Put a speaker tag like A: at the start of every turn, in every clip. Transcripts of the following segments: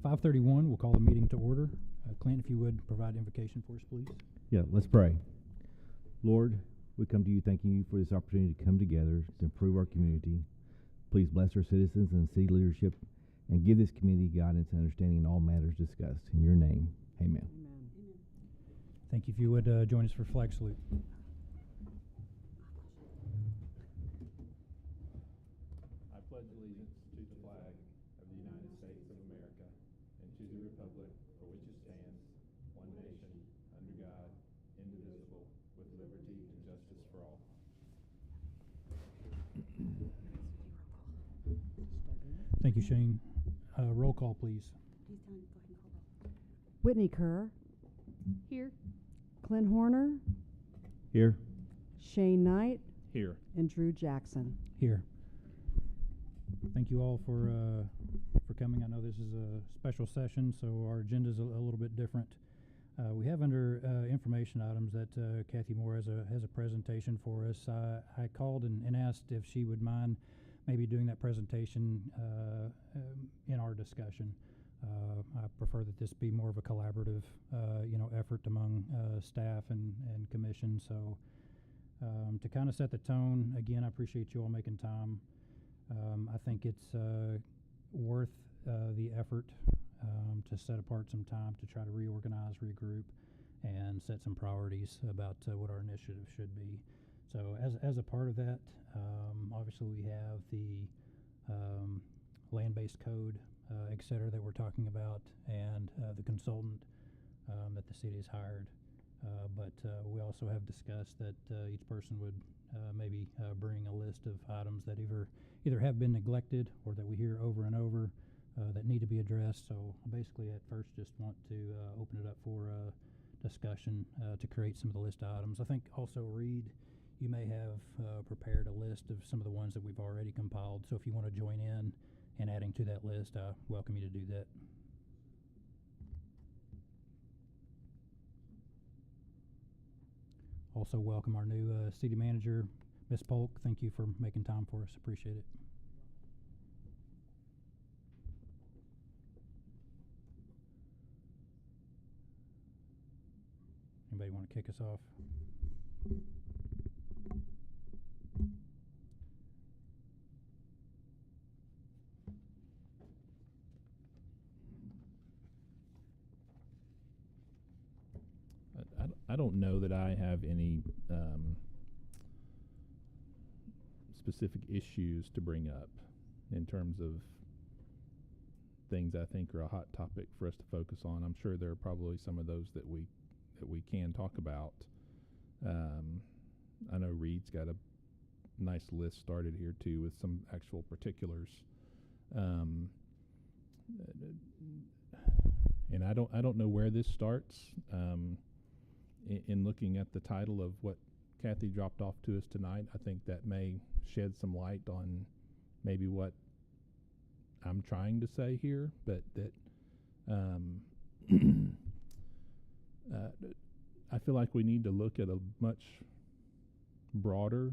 A: 5:31, we'll call the meeting to order. Clint, if you would provide invocation for us, please.
B: Yeah, let's pray. Lord, we come to you thanking you for this opportunity to come together to improve our community. Please bless our citizens and city leadership and give this community guidance and understanding in all matters discussed. In your name, amen.
C: Amen.
A: Thank you. If you would join us for flag salute.
D: I pledge allegiance to the flag of the United States of America and to the republic for which it stands, one nation, under God, indivisible, with liberty and justice for all.
A: Thank you, Shane. Roll call, please.
C: Please, Tony, go ahead and call roll.
E: Whitney Kerr,
C: Here.
E: Clint Horner,
B: Here.
E: Shane Knight,
D: Here.
E: and Drew Jackson.
A: Here. Thank you all for coming. I know this is a special session, so our agenda is a little bit different. We have under information items that Kathy Moore has a presentation for us. I called and asked if she would mind maybe doing that presentation in our discussion. I prefer that this be more of a collaborative, effort among staff and commission. So to kind of set the tone, again, I appreciate you all making time. I think it's worth the effort to set apart some time to try to reorganize, regroup, and set some priorities about what our initiative should be. So as a part of that, obviously we have the land-based code, et cetera, that we're talking about, and the consultant that the city has hired. But we also have discussed that each person would maybe bring a list of items that either have been neglected or that we hear over and over that need to be addressed. So basically at first just want to open it up for discussion to create some of the list items. I think also, Reed, you may have prepared a list of some of the ones that we've already compiled. So if you want to join in adding to that list, I welcome you to do that. Also welcome our new city manager, Ms. Polk. Thank you for making time for us. Appreciate it. Anybody want to kick us off?
D: I don't know that I have any specific issues to bring up in terms of things I think are a hot topic for us to focus on. I'm sure there are probably some of those that we can talk about. I know Reed's got a nice list started here too with some actual particulars. And I don't know where this starts. In looking at the title of what Kathy dropped off to us tonight, I think that may shed some light on maybe what I'm trying to say here, but that I feel like we need to look at a much broader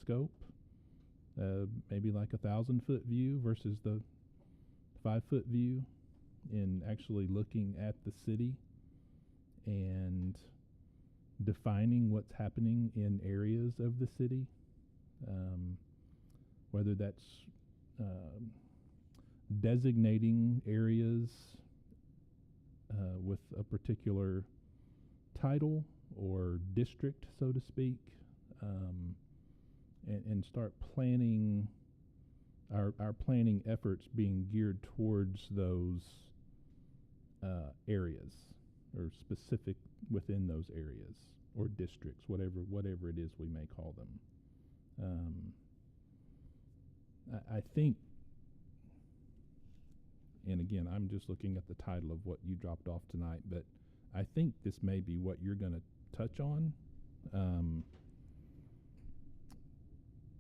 D: scope, maybe like 1,000-foot view versus the 5-foot view, in actually looking at the city and defining what's happening in areas of the city, whether that's designating areas with a particular title or district, so to speak, and start planning our planning efforts being geared towards those areas, or specific within those areas or districts, whatever it is we may call them. I think, and again, I'm just looking at the title of what you dropped off tonight, but I think this may be what you're going to touch on.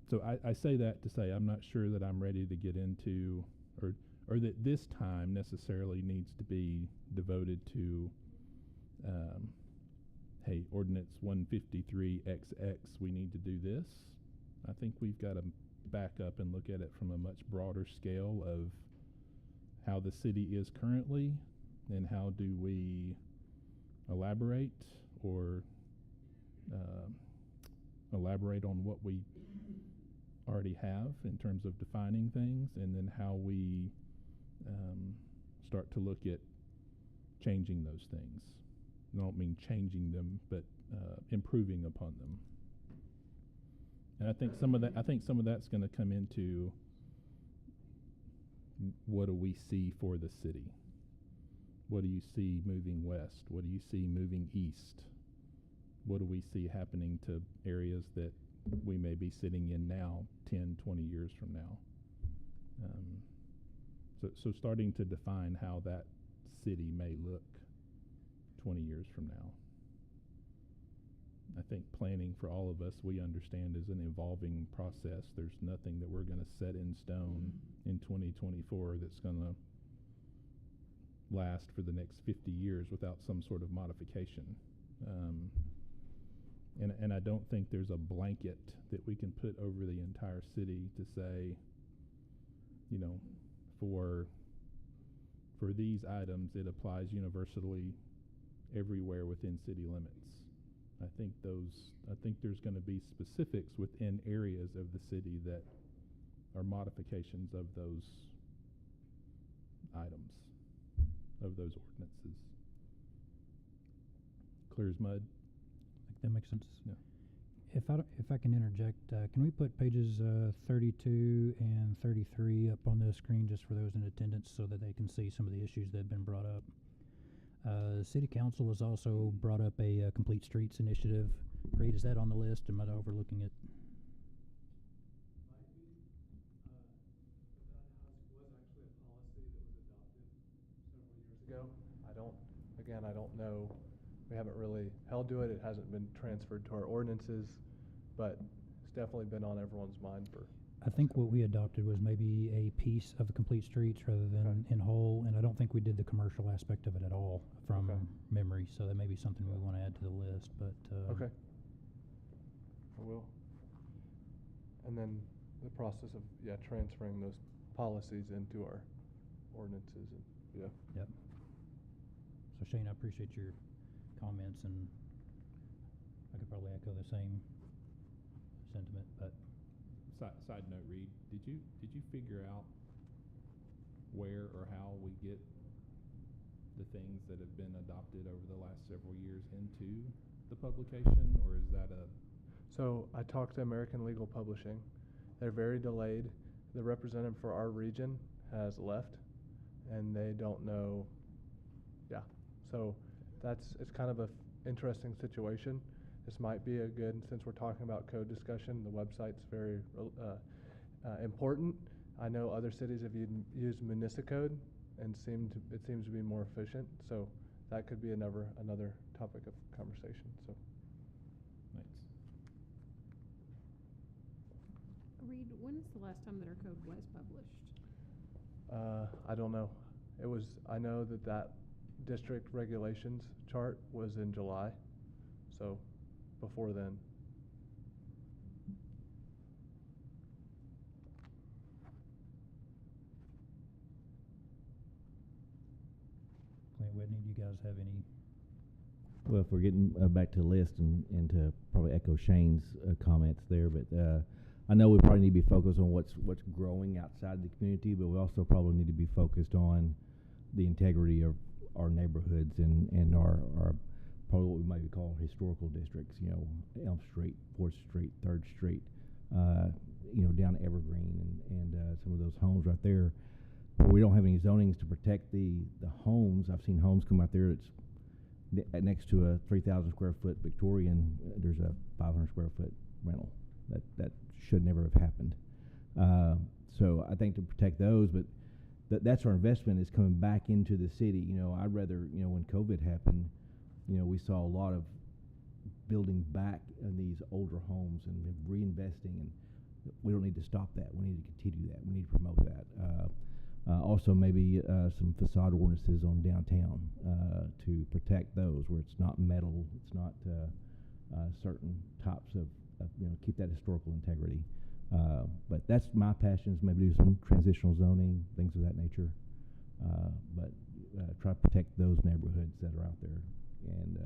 D: So I say that to say I'm not sure that I'm ready to get into, or that this time necessarily needs to be devoted to, hey, Ordinance 153XX, we need to do this. I think we've got to back up and look at it from a much broader scale of how the city is currently, and how do we elaborate or elaborate on what we already have in terms of defining things, and then how we start to look at changing those things. I don't mean changing them, but improving upon them. And I think some of that's going to come into what do we see for the city? What do you see moving west? What do you see moving east? What do we see happening to areas that we may be sitting in now 10, 20 years from now? So starting to define how that city may look 20 years from now. I think planning for all of us, we understand, is an evolving process. There's nothing that we're going to set in stone in 2024 that's going to last for the next 50 years without some sort of modification. And I don't think there's a blanket that we can put over the entire city to say, you know, for these items, it applies universally everywhere within city limits. I think there's going to be specifics within areas of the city that are modifications of those items, of those ordinances. Clear as mud?
A: That makes sense.
D: Yeah.
A: If I can interject, can we put pages 32 and 33 up on the screen just for those in attendance so that they can see some of the issues that have been brought up? City Council has also brought up a Complete Streets initiative. Reed, is that on the list? Am I overlooking it?
F: Ago. I don't know. We haven't really held to it. It hasn't been transferred to our ordinances, but it's definitely been on everyone's mind for.
A: I think what we adopted was maybe a piece of the Complete Streets rather than in whole, and I don't think we did the commercial aspect of it at all from memory, so that may be something we want to add to the list, but.
F: Okay. I will. And then the process of, transferring those policies into our ordinances and,
A: Yep. So Shane, I appreciate your comments, and I could probably echo the same sentiment, but.
D: Side note, Reed, did you figure out where or how we get the things that have been adopted over the last several years into the publication, or is that a?
F: So I talked to American Legal Publishing. They're very delayed. The representative for our region has left, and they don't know. Yeah, so it's kind of a interesting situation. This might be a good, since we're talking about code discussion, the website's very important. I know other cities have used Municicode and it seems to be more efficient. So that could be another topic of conversation. So.
D: Thanks.
C: Reed, when is the last time that our code was published?
F: I don't know. I know that district regulations chart was in July. So. Before then.
A: Clint, Whitney, do you guys have any?
B: Well, if we're getting back to the list and to probably echo Shane's comments there, but I know we probably need to be focused on what's growing outside the community, but we also probably need to be focused on the integrity of our neighborhoods and our probably what we might call historical districts, Elm Street, 4th Street, 3rd Street, down Evergreen and some of those homes right there where we don't have any zonings to protect the homes. I've seen homes come out there that's next to a 3,000 square foot Victorian, there's a 500 square foot rental. That should never have happened. So I think to protect those, but that's our investment is coming back into the city. I'd rather, when COVID happened, we saw a lot of building back in these older homes and reinvesting, and we don't need to stop that. We need to continue that. We need to promote that. Also, maybe some facade ordinances on downtown to protect those where it's not metal, it's not certain types of keep that historical integrity. But that's my passions. Maybe do some transitional zoning, things of that nature. but try to protect those neighborhoods that are out there. And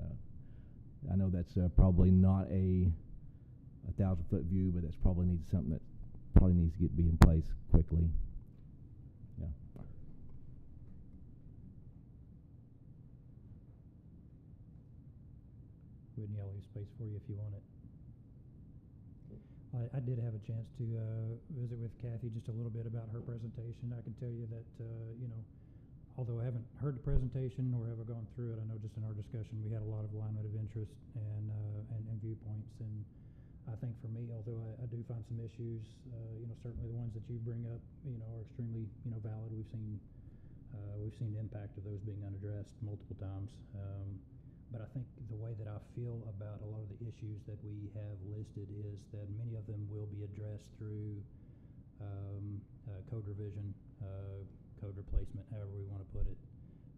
B: I know that's probably not a 1,000-foot view, but that's probably needs something that probably needs to be in place quickly. Yeah.
A: Whitney, I'll leave space for you if you want it. I did have a chance to visit with Kathy just a little bit about her presentation. I can tell you that, although I haven't heard the presentation nor have I gone through it, I know just in our discussion we had a lot of alignment of interest and viewpoints. And I think for me, although I do find some issues, certainly the ones that you bring up, are extremely, valid. We've seen the impact of those being unaddressed multiple times. But I think the way that I feel about a lot of the issues that we have listed is that many of them will be addressed through code revision, code replacement, however we want to put it.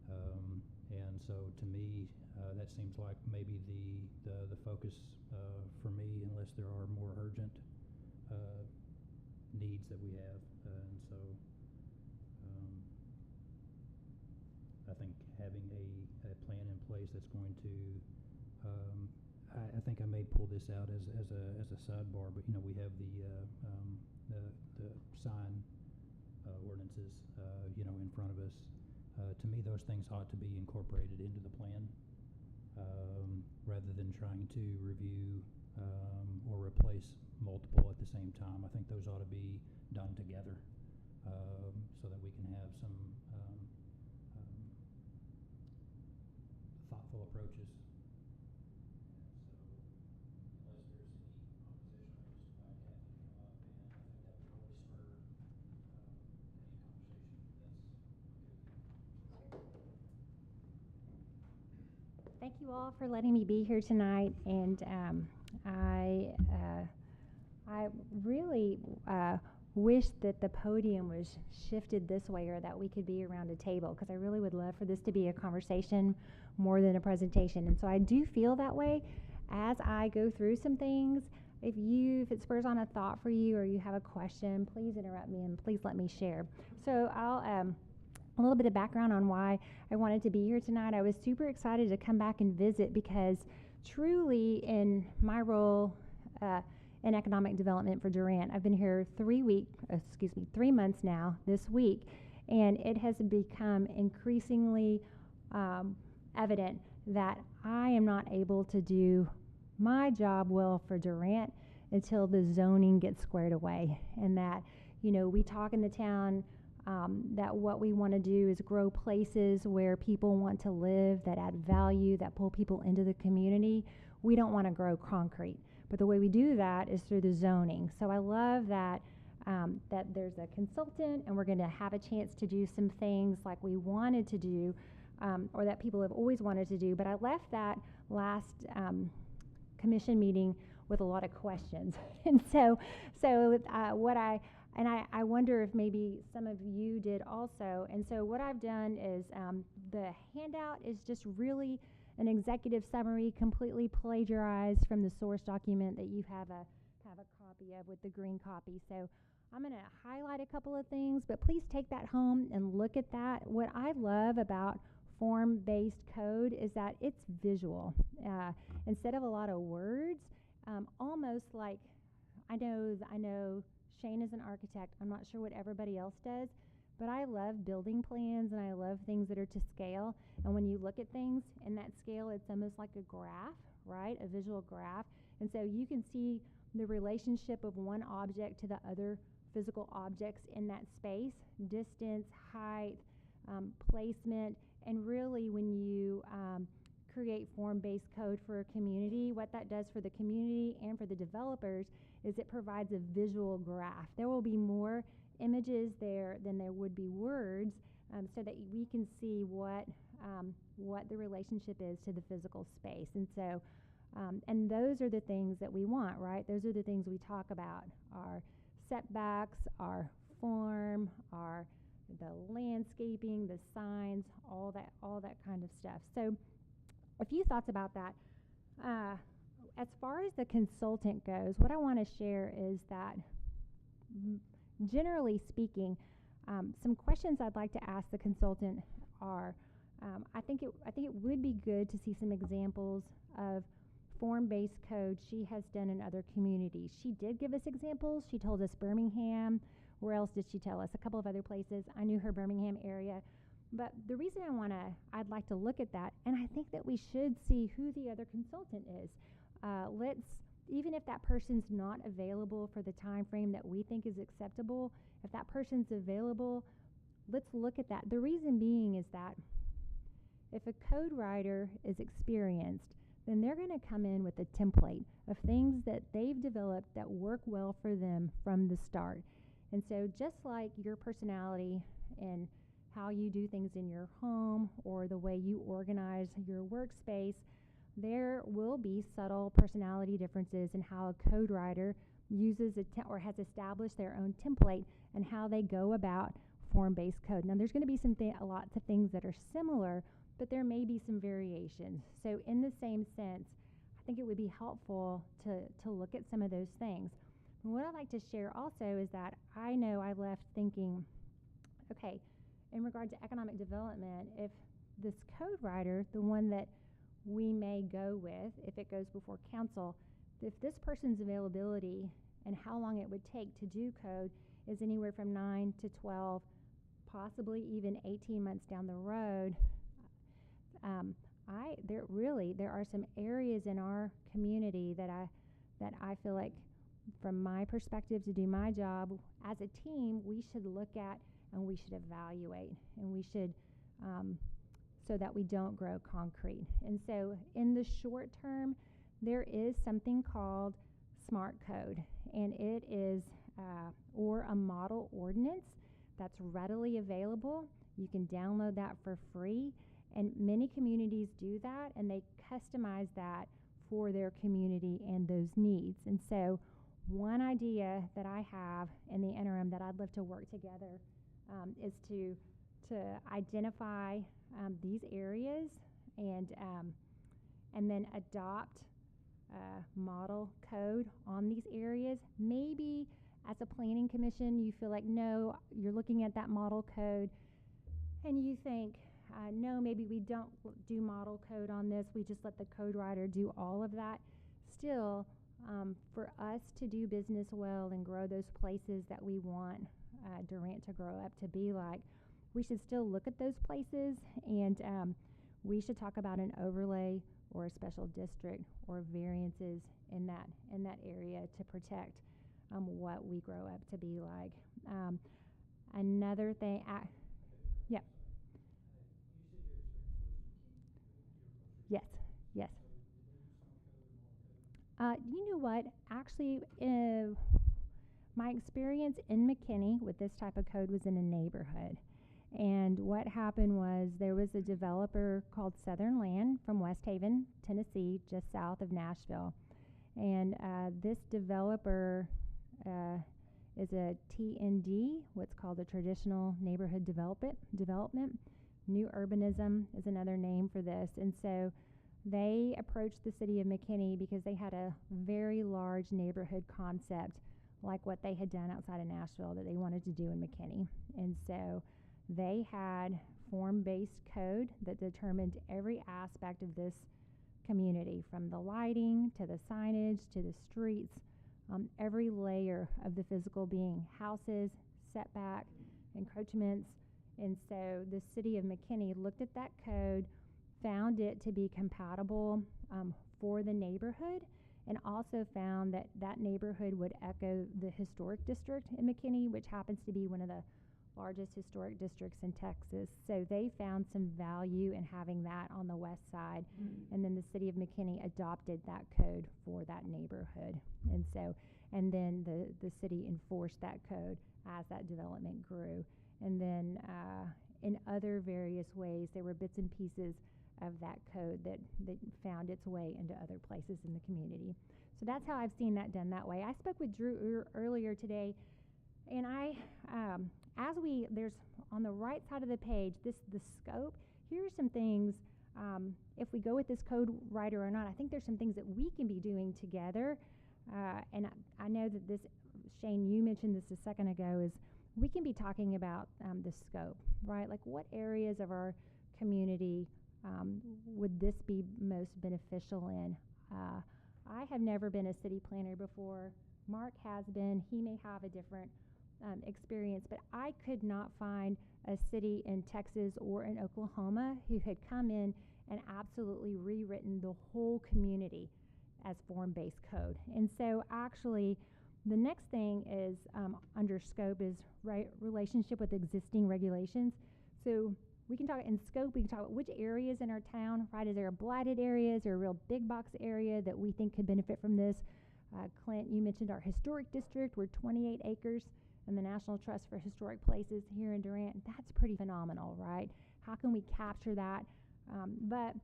A: And so to me, that seems like maybe the focus for me, unless there are more urgent needs that we have. And so I think having a plan in place that's going to, I think I may pull this out as a sidebar, but we have the sign ordinances, in front of us. To me, those things ought to be incorporated into the plan, rather than trying to review or replace multiple at the same time. I think those ought to be done together, so that we can have some thoughtful approaches.
G: Thank you all for letting me be here tonight, and I really wish that the podium was shifted this way, or that we could be around a table, because I really would love for this to be a conversation more than a presentation. And so I do feel that way as I go through some things. If it spurs on a thought for you, or you have a question, please interrupt me and please let me share. So I'll a little bit of background on why I wanted to be here tonight. I was super excited to come back and visit, because truly in my role in economic development for Durant, I've been here 3 months now this week, and it has become increasingly evident that I am not able to do my job well for Durant until the zoning gets squared away, and that we talk in the town that what we want to do is grow places where people want to live, that add value, that pull people into the community. We don't want to grow concrete, but the way we do that is through the zoning. So I love that that there's a consultant, and we're going to have a chance to do some things like we wanted to do, or that people have always wanted to do. But I left that last commission meeting with a lot of questions, and so I wonder if maybe some of you did also. And so what I've done is the handout is just really an executive summary, completely plagiarized from the source document that you have a copy of with the green copy. So I'm going to highlight a couple of things, but please take that home and look at that. What I love about form-based code is that it's visual. Instead of a lot of words, almost like, I know Shane is an architect. I'm not sure what everybody else does, but I love building plans, and I love things that are to scale. And when you look at things in that scale, it's almost like a graph, right? A visual graph. And so you can see the relationship of one object to the other physical objects in that space, distance, height, placement. And really, when you create form-based code for a community, what that does for the community and for the developers is it provides a visual graph. There will be more images there than there would be words, so that we can see what the relationship is to the physical space. And so, and those are the things that we want, right? Those are the things we talk about: our setbacks, our form, the landscaping, the signs, all that kind of stuff. So a few thoughts about that. As far as the consultant goes, what I want to share is that, generally speaking, Some questions I'd like to ask the consultant are, I think it would be good to see some examples of form-based code she has done in other communities. She did give us examples. She told us Birmingham. Where else did she tell us? A couple of other places. I knew her Birmingham area. But the reason I'd like to look at that, and I think that we should see who the other consultant is. Even if that person's not available for the time frame that we think is acceptable, if that person's available, let's look at that. The reason being is that if a code writer is experienced, then they're going to come in with a template of things that they've developed that work well for them from the start. And so just like your personality and how you do things in your home or the way you organize your workspace, there will be subtle personality differences in how a code writer uses or has established their own template and how they go about form-based code. Now, there's going to be lots of things that are similar, but there may be some variations. So in the same sense, I think it would be helpful to look at some of those things. And what I'd like to share also is that I know I left thinking, okay, in regard to economic development, if this code writer, the one that we may go with, if it goes before council, if this person's availability and how long it would take to do code is anywhere from 9 to 12, possibly even 18 months down the road, there are some areas in our community that I feel like, from my perspective, to do my job as a team, we should look at and we should evaluate, and we should so that we don't grow concrete. And so in the short term, there is something called Smart Code, and it is or a model ordinance that's readily available. You can download that for free, and many communities do that, and they customize that for their community and those needs. And so one idea that I have in the interim that I'd love to work together is to identify these areas and then adopt model code on these areas. Maybe as a planning commission, you feel like, no, you're looking at that model code and you think, no, maybe we don't do model code on this. We just let the code writer do all of that. Still, for us to do business well and grow those places that we want Durant to grow up to be like, we should still look at those places, and we should talk about an overlay or a special district or variances in that area to protect what we grow up to be like. Another thing, yeah. Yes. You know what? Actually, my experience in McKinney with this type of code was in a neighborhood. And what happened was there was a developer called Southern Land from West Haven, Tennessee, just south of Nashville. And this developer is a TND, what's called a traditional neighborhood development. New urbanism is another name for this. And so they approached the city of McKinney because they had a very large neighborhood concept like what they had done outside of Nashville that they wanted to do in McKinney. And so they had form-based code that determined every aspect of this community, from the lighting to the signage to the streets, every layer of the physical being, houses, setback, encroachments. And so the city of McKinney looked at that code, found it to be compatible for the neighborhood, and also found that that neighborhood would echo the historic district in McKinney, which happens to be one of the largest historic districts in Texas. So they found some value in having that on the west side. And then the city of McKinney adopted that code for that neighborhood. And then the city enforced that code as that development grew. And then in other various ways, there were bits and pieces of that code that found its way into other places in the community. So that's how I've seen that done that way. I spoke with Drew earlier today, and there's on the right side of the page, the scope. Here are some things, if we go with this code writer or not, I think there's some things that we can be doing together. And I know that this, Shane, you mentioned this a second ago, is we can be talking about the scope, right? Like, what areas of our community would this be most beneficial in? I have never been a city planner before. Mark has been. He may have a different experience, but I could not find a city in Texas or in Oklahoma who had come in and absolutely rewritten the whole community as form-based code. And so actually, the next thing is under scope is relationship with existing regulations. So we can talk in scope, we can talk about which areas in our town, right? Is there a blighted area? Is there a real big box area that we think could benefit from this? Clint, you mentioned our historic district. We're 28 acres in the National Trust for Historic Places here in Durant. That's pretty phenomenal, right? How can we capture that? But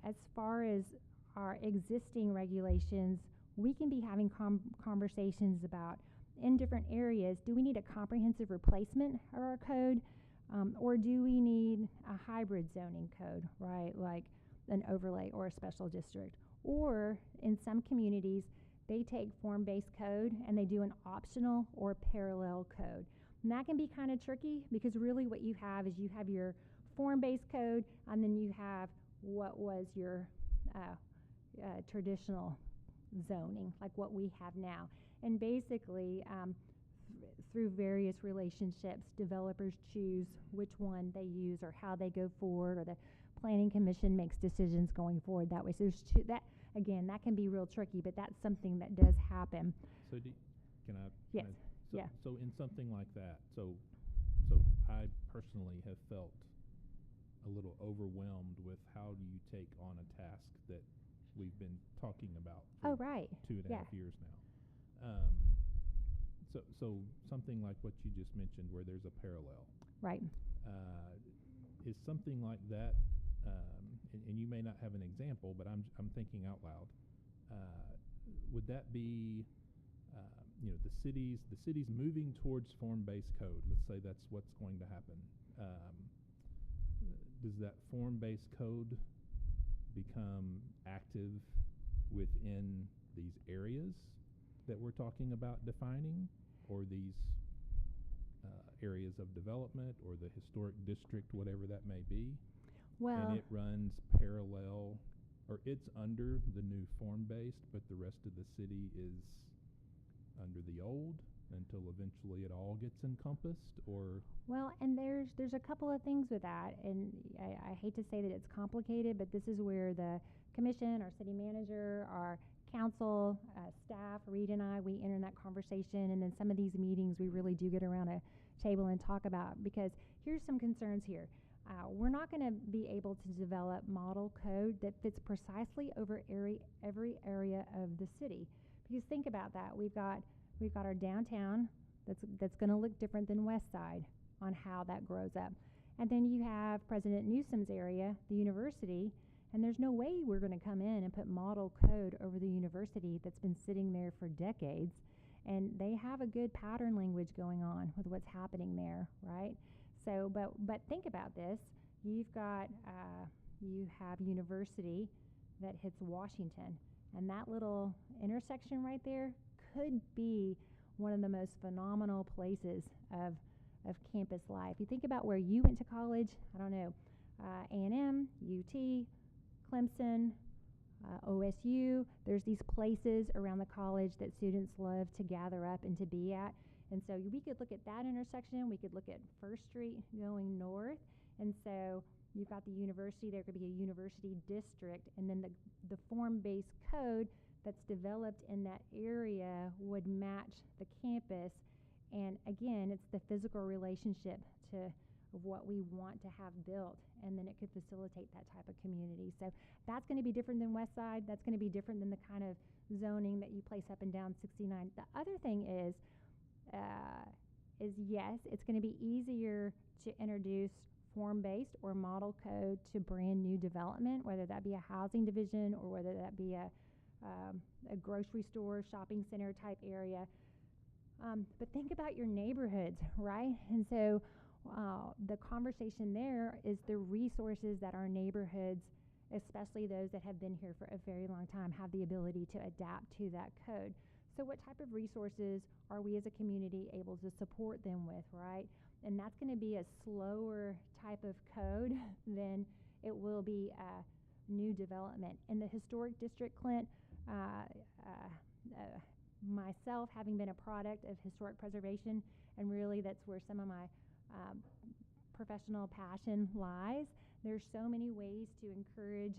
G: as far as our existing regulations, we can be having conversations about, in different areas, do we need a comprehensive replacement of our code? Or do we need a hybrid zoning code, right? Like an overlay or a special district. Or in some communities, they take form-based code and they do an optional or parallel code. And that can be kind of tricky because really what you have is you have your form-based code and then you have what was your traditional zoning, like what we have now. And basically, through various relationships, developers choose which one they use or how they go forward, or the planning commission makes decisions going forward that way. So there's that can be real tricky, but that's something that does happen.
D: So can I?
G: Yes.
D: So,
G: Yeah.
D: So in something like that, so I personally have felt a little overwhelmed with how do you take on a task that we've been talking about for
G: Oh, right.
D: 2.5
G: Yeah.
D: years now. So something like what you just mentioned, where there's a parallel,
G: Right.
D: is something like that. And you may not have an example, but I'm thinking out loud. Would that be, the city's moving towards form-based code? Let's say that's what's going to happen. Does that form-based code become active within these areas that we're talking about defining, or these areas of development, or the historic district, whatever that may be?
G: Well,
D: And it runs parallel, or it's under the new form-based, but the rest of the city is under the old until eventually it all gets encompassed? Or
G: well, and there's a couple of things with that, and I hate to say that it's complicated, but this is where the commission, our city manager, our council, staff, Reed and I, we enter in that conversation, and then some of these meetings we really do get around a table and talk about, because here's some concerns here. We're not going to be able to develop model code that fits precisely over every area of the city. Because think about that. We've got our downtown that's going to look different than West Side on how that grows up. And then you have President Newsom's area, the university, and there's no way we're going to come in and put model code over the university that's been sitting there for decades. And they have a good pattern language going on with what's happening there, right? So, but think about this. You've got, you have university that hits Washington, and that little intersection right there could be one of the most phenomenal places of campus life. You think about where you went to college, I don't know, A&M, UT, Clemson, OSU. There's these places around the college that students love to gather up and to be at. And so we could look at that intersection. We could look at First Street going north. And so you've got the university. There could be a university district. And then the form-based code that's developed in that area would match the campus. And again, it's the physical relationship of what we want to have built. And then it could facilitate that type of community. So that's going to be different than West Side. That's going to be different than the kind of zoning that you place up and down 69. The other thing is yes, it's going to be easier to introduce form-based or model code to brand new development, whether that be a housing division or whether that be a grocery store, shopping center type area. But think about your neighborhoods, right? And so the conversation there is the resources that our neighborhoods, especially those that have been here for a very long time, have the ability to adapt to that code. So what type of resources are we as a community able to support them with, right? And that's going to be a slower type of code than it will be new development. In the historic district, Clint, myself having been a product of historic preservation, and really that's where some of my professional passion lies. There's so many ways to encourage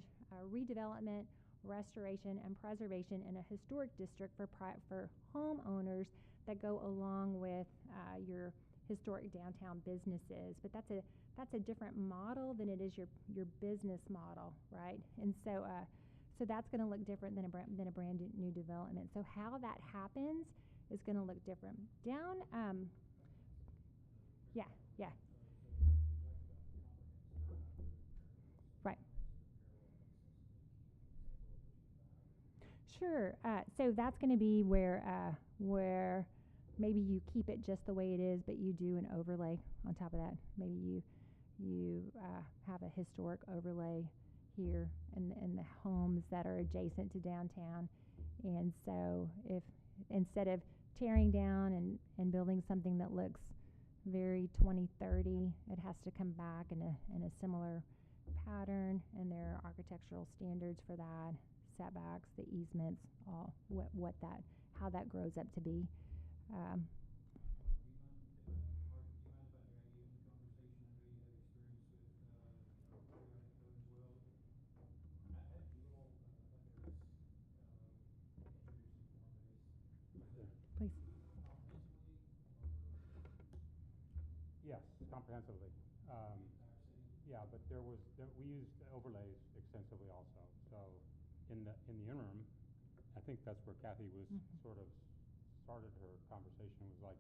G: redevelopment, restoration, and preservation in a historic district for homeowners that go along with your historic downtown businesses. But that's a different model than it is your business model, right? And so so that's going to look different than a brand new development. So how that happens is going to look different. Down, yeah. Right. Sure. So that's going to be where maybe you keep it just the way it is, but you do an overlay on top of that. Maybe you have a historic overlay here in the homes that are adjacent to downtown. And so if instead of tearing down and building something that looks very 2030, it has to come back in a similar pattern, and there are architectural standards for that, setbacks, the easements, all how that grows up to be. Please.
H: Yes, comprehensively. Yeah, but we used overlays extensively also. So in the interim, I think that's where Kathy was sort of started her conversation, was like,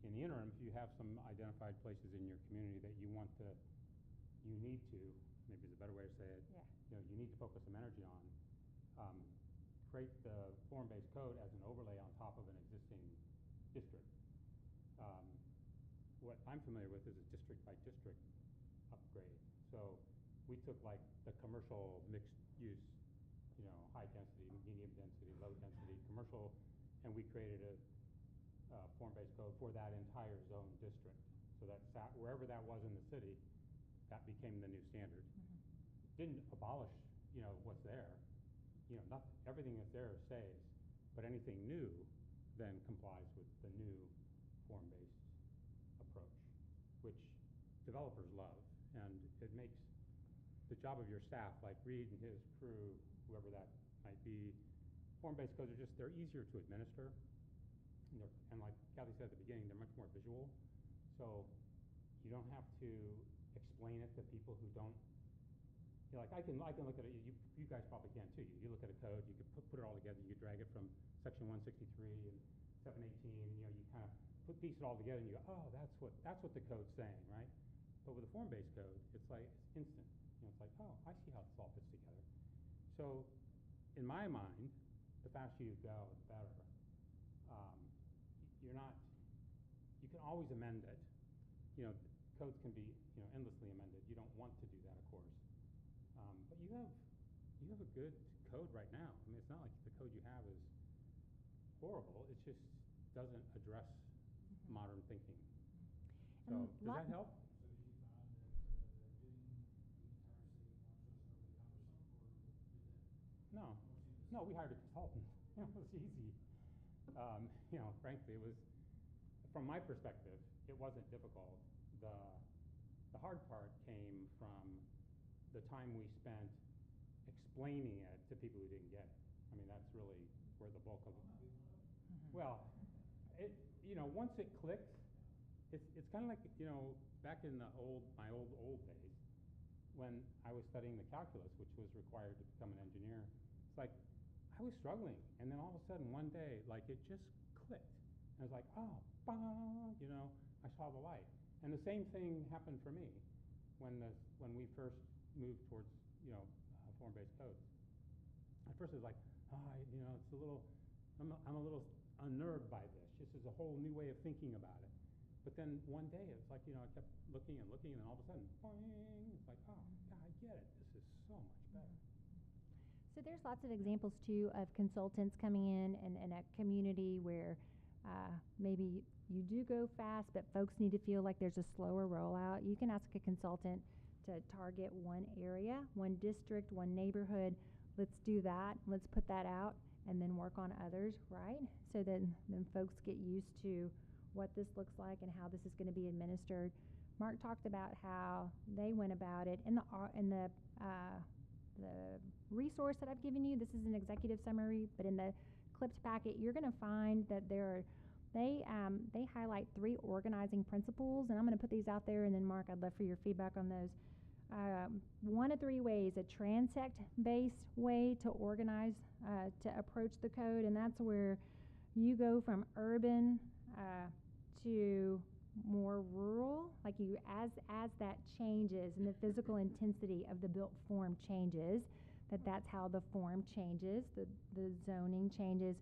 H: in the interim, if you have some identified places in your community that you need to, maybe is a better way to say it, you need to focus some energy on, create the form-based code as an overlay on top of an existing district. What I'm familiar with is a district-by-district upgrade. So we took like the commercial mixed use, high density, medium density, low density commercial, and we created a form-based code for that entire zone district. So that wherever that was in the city, that became the new standard. Didn't abolish, what's there. Everything that's there stays, but anything new then complies with the new form-based approach, which developers love, and it makes the job of your staff, like Reed and his crew, whoever that might be. Form-based codes they're easier to administer, and like Kathy said at the beginning, they're much more visual, so you don't have to explain it to people who don't. Like I can look at it. You guys probably can too. You look at a code, you could put it all together. You could drag it from section 163 and 718. You kind of piece it all together, and you go, oh, that's what the code's saying, right? But with a form-based code, it's like it's instant. It's like, oh, I see how this all fits together. So, in my mind, the faster you go, the better. You can always amend it. Codes can be endlessly amended. You don't want to do that, of course. But you have a good code right now. I mean, it's not like the code you have is horrible. It just doesn't address modern thinking. So does that help? No, we hired a consultant. It was easy. Frankly, it was, from my perspective, it wasn't difficult. The hard part came from the time we spent explaining it to people who didn't get it. I mean, that's really where the bulk of it. Well, once it clicked, it's kind of like, back in my old days, when I was studying the calculus, which was required to become an engineer. It's like I was struggling, and then all of a sudden one day, like it just clicked, and I was like, oh, bah, I saw the light. And the same thing happened for me when we first moved towards form-based codes. At first it was like, it's a little, I'm a little unnerved by this. This is a whole new way of thinking about it. But then one day it's like, I kept looking, and then all of a sudden, boing, it's like, oh, God, I get it. This is so much better.
G: So there's lots of examples too of consultants coming in a community where maybe you do go fast, but folks need to feel like there's a slower rollout. You can ask a consultant to target one area, one district, one neighborhood. Let's do that. Let's put that out and then work on others, right? So then folks get used to what this looks like and how this is going to be administered. Mark talked about how they went about it in the resource that I've given you. This is an executive summary, but in the clipped packet, you're going to find that they highlight 3 organizing principles, and I'm going to put these out there. And then Mark, I'd love for your feedback on those. 1 of 3 ways: a transect-based way to organize, to approach the code, and that's where you go from urban to more rural. Like as that changes and the physical intensity of the built form changes, that's how the form changes, the zoning changes.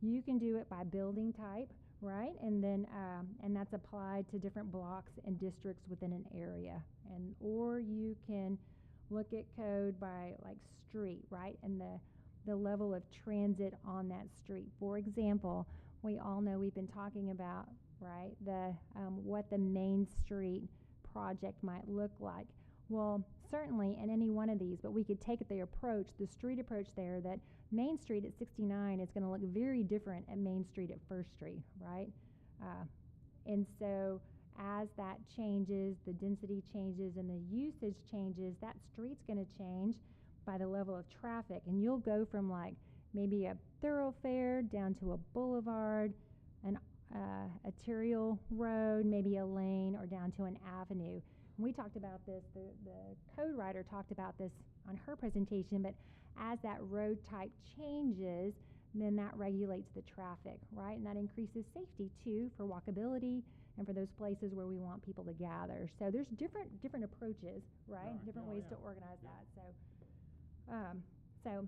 G: You can do it by building type, right? And then and that's applied to different blocks and districts within an area. Or you can look at code by like street, right? And the level of transit on that street. For example, we all know we've been talking about, right, what the Main Street project might look like. Well, certainly in any one of these, but we could take the street approach there, that Main Street at 69 is going to look very different at Main Street at First Street, right? And so as that changes, the density changes and the usage changes, that street's going to change by the level of traffic. And you'll go from like maybe a thoroughfare down to a boulevard, an arterial road, maybe a lane, or down to an avenue. And we talked about this, the code writer talked about this on her presentation, but as that road type changes, then that regulates the traffic, right? And that increases safety too, for walkability and for those places where we want people to gather. So there's different approaches, right? Different ways to organize that. So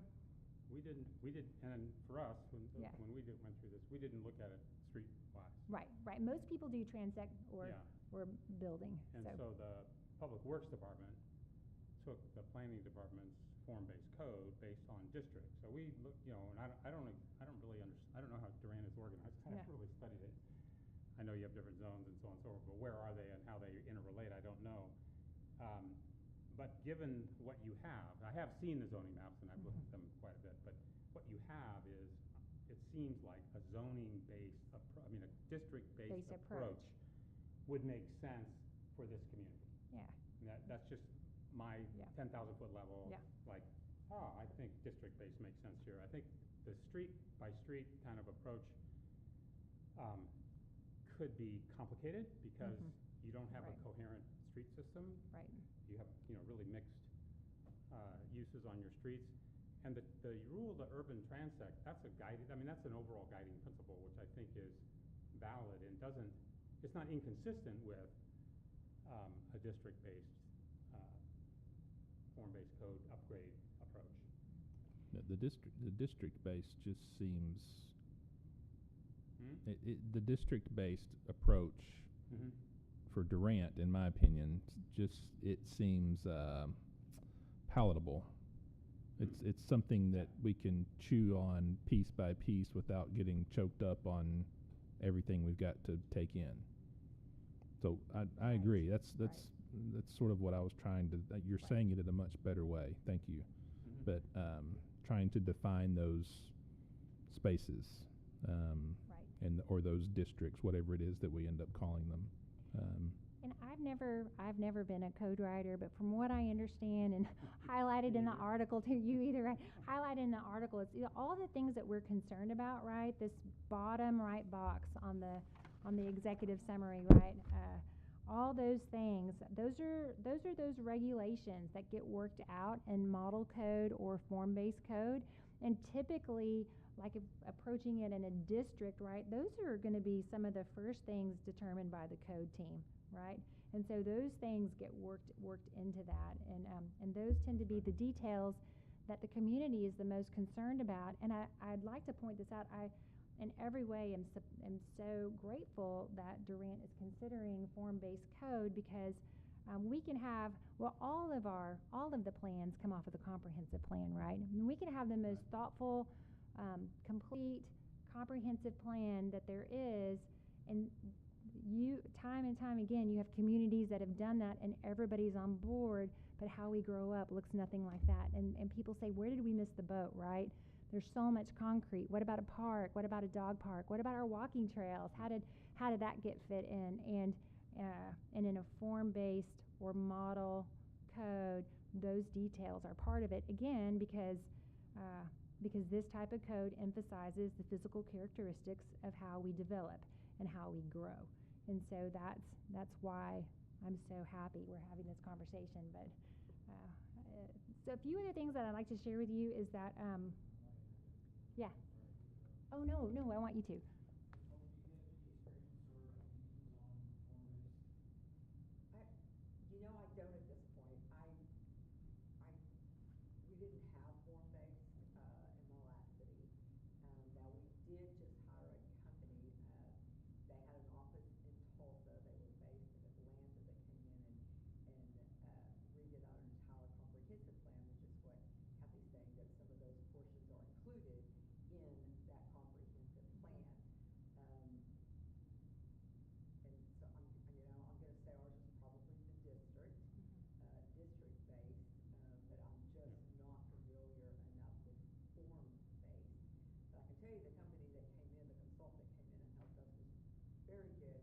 H: we did, and for us, when we went through this, we didn't look at it street-wise.
G: Right. Most people do transect or building.
H: And so the Public Works Department took the Planning Department's form-based code based on districts. So we look, and I don't really I don't know how Durant is organized. I haven't really studied it. I know you have different zones and so on and so forth, but where are they and how they interrelate, I don't know. But given what you have, I have seen the zoning maps and I've looked at them quite a bit, but what you have is, it seems like a zoning-based, a district-based approach would make sense for this community.
G: Yeah.
H: And that's just my 10,000-foot level.
G: Yeah.
H: Like, I think district-based makes sense here. I think the street-by-street kind of approach could be complicated because you don't have a coherent street system.
G: Right.
H: You have, really mixed uses on your streets. And the rule of the urban transect, that's that's an overall guiding principle, which I think is valid and it's not inconsistent with a district-based, form-based code upgrade approach.
D: The district-based just seems, the district-based approach for Durant, in my opinion, it seems palatable. It's something that we can chew on piece by piece without getting choked up on everything we've got to take in. So I agree. That's sort of what I was trying to. You're saying it in a much better way. Thank you. But trying to define those spaces, or those districts, whatever it is that we end up calling them.
G: And I've never been a code writer, but from what I understand and highlighted in the article too, highlighted in the article, it's all the things that we're concerned about, right? This bottom right box on the executive summary, right? All those things, those are those regulations that get worked out in model code or form-based code, and typically, like approaching it in a district, right? Those are going to be some of the first things determined by the code team, right? And so those things get worked into that, and those tend to be the details that the community is the most concerned about. And I'd like to point this out. I, in every way, am so grateful that Durant is considering form-based code, because we can have, well, all of the plans come off of the comprehensive plan, right? And we can have the most thoughtful, complete, comprehensive plan that there is, and time and time again, you have communities that have done that and everybody's on board, but how we grow up looks nothing like that. And people say, where did we miss the boat, right? There's so much concrete. What about a park? What about a dog park? What about our walking trails? How did that get fit in? And in a form-based or model code, those details are part of it, again, because this type of code emphasizes the physical characteristics of how we develop and how we grow. And so that's why I'm so happy we're having this conversation. But so a few other things that I'd like to share with you is that, yeah. Oh, no, I want you to.
I: I don't at this point. We didn't have form-based in my last city. Now we did just hire a company. They had an office in Tulsa. They were based in Atlanta. That came in and redid our entire comprehensive plan, which is what Kathy's saying, that some of those portions are included in that comprehensive plan. And so I'm going to say ours is probably the district. District-based, but I'm just not familiar enough with form-based. But I can tell you the company that came in, the consultant that came in and helped us, was very good.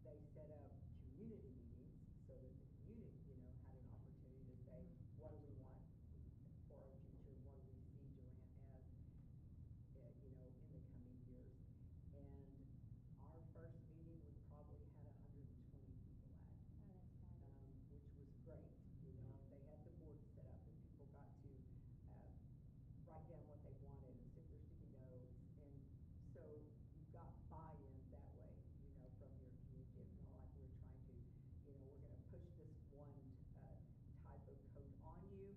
I: They set up community meetings so that the community, had an opportunity to say, what do we want for our future? What do we see Durant as, in the coming years? And our first meeting, we probably had 120 people at. Which was great. They had the board set up and people got to write down what they wanted and stick their sticky notes. And so you got buy-in that way, from your community. It's not like we're trying to, we're going to push this one type of code on you.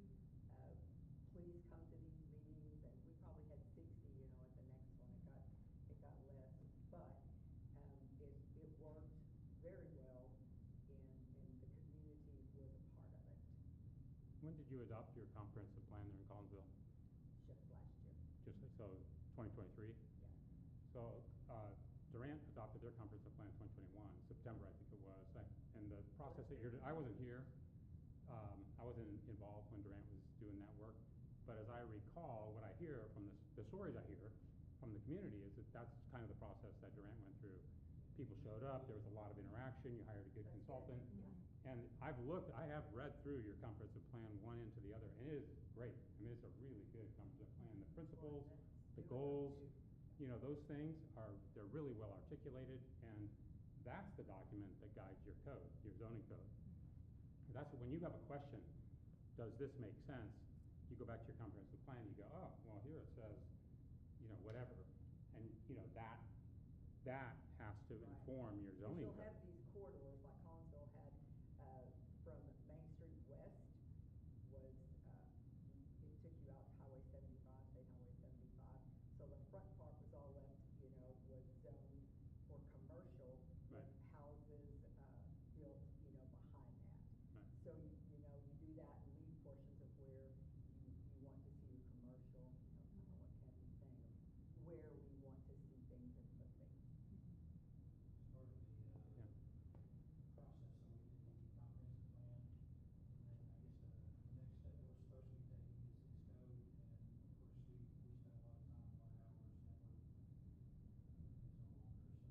I: Please come to these meetings. And we probably had 60, at the next one. It got less, but it worked very well. And the community was a part of it.
H: When did you adopt your comprehensive plan there in Collinsville?
I: Just last year.
H: So 2023?
I: Yeah.
H: So Durant adopted their comprehensive plan in 2021, September I think it was. And the process that I wasn't here. I wasn't involved when Durant was doing that work. But as I recall, what I hear from the stories I hear from the community is that that's kind of the process that Durant went through. People showed up, there was a lot of interaction, you hired a good consultant. And I have read through your comprehensive plan one into the other, and it is great. I mean, it's a really good comprehensive plan. The principles, the goals, those things they're really well articulated, and that's the document that guides your code, your zoning code. That's when you have a question, does this make sense? You go back to your comprehensive plan, you go, oh, well, here it says, whatever. And, that has to inform your zoning
I: You'll
H: code.
I: have these corridors, like Collinsville had, from Main Street west was, it took you out to Highway 75, State Highway 75. So the front part was all left, was zoned for commercial,
H: Right.
I: with houses built, behind that.
H: Right.
I: So you do that and leave portions of where you want to see your commercial, kind of what Kathy's saying, of where we want to see things and put things.
J: Part of the
H: Yeah.
J: process, so we did the comprehensive plan, and then I guess the next step that we're supposed to be taking is this code, and of course we spent a lot of time, a lot of hours networking with no longer, so.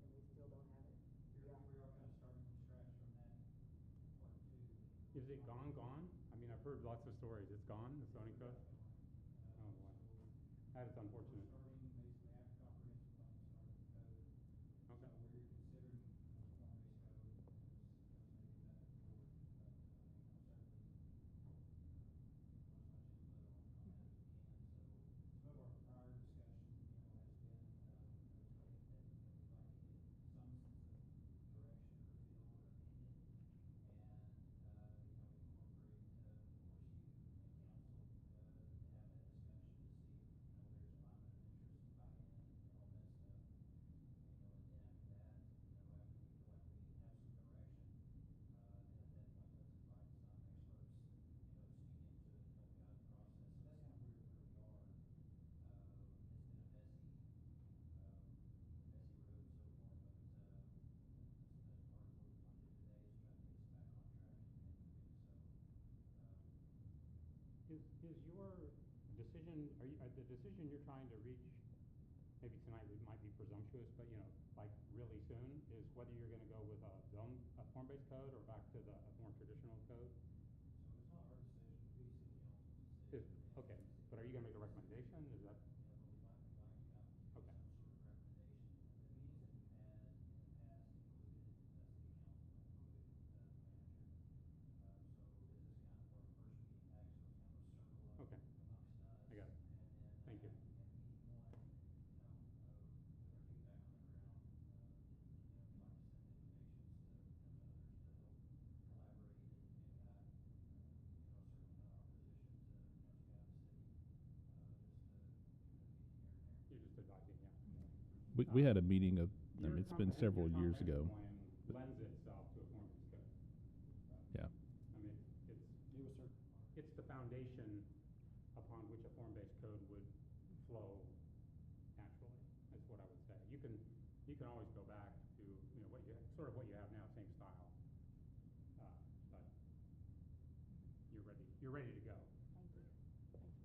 I: And we still don't have it.
J: We are kind of starting from scratch from that part two.
H: Is it gone? I mean, I've heard lots of stories. It's gone, the zoning code? Oh, wow. That is unfortunate.
J: We're starting basically after comprehensive plan, starting the code.
H: Okay.
J: So we're considering form-based code as maybe a method forward, but certainly want as much input on that as we can. So some of our prior discussion, has been noted that we'd like to get some sense of direction or feel or opinion, and incorporate, of course, you and council to have that discussion to see if there's alignment of interest
H: Is your decision, the decision you're trying to reach, maybe tonight we might be presumptuous, but like really soon, is whether you're gonna go with a form-based code or back to a more traditional code?
J: So it's not our decision, it'll be city council's
H: Is,
J: decision.
H: okay, but are you gonna make a recommendation? Is that,
J: Yeah, but we'd like to come to
H: okay.
J: some sort of recommendation. The meetings that we've had in the past included, city council, included, the manager. So this is kind of our first meeting back, so it's kind of a circle up
H: Okay.
J: amongst us.
H: I got it.
J: And then,
H: Thank you.
J: in meeting one, with our feedback on the ground, we'd like to send invitations to, to others to help collaborate and guide, certainly not our position to, to guide the city, just to, meeting here and there.
H: You're just advising, yeah.
D: We had a meeting of,
H: Your
D: it's been several years ago.
H: comprehensive plan lends itself to a form-based code.
D: Yeah.
H: I mean, it's the foundation upon which a form-based code would flow naturally, is what I would say. You can always go back to, what you have now, same style. But you're ready to go.
G: Thank you. Thank you.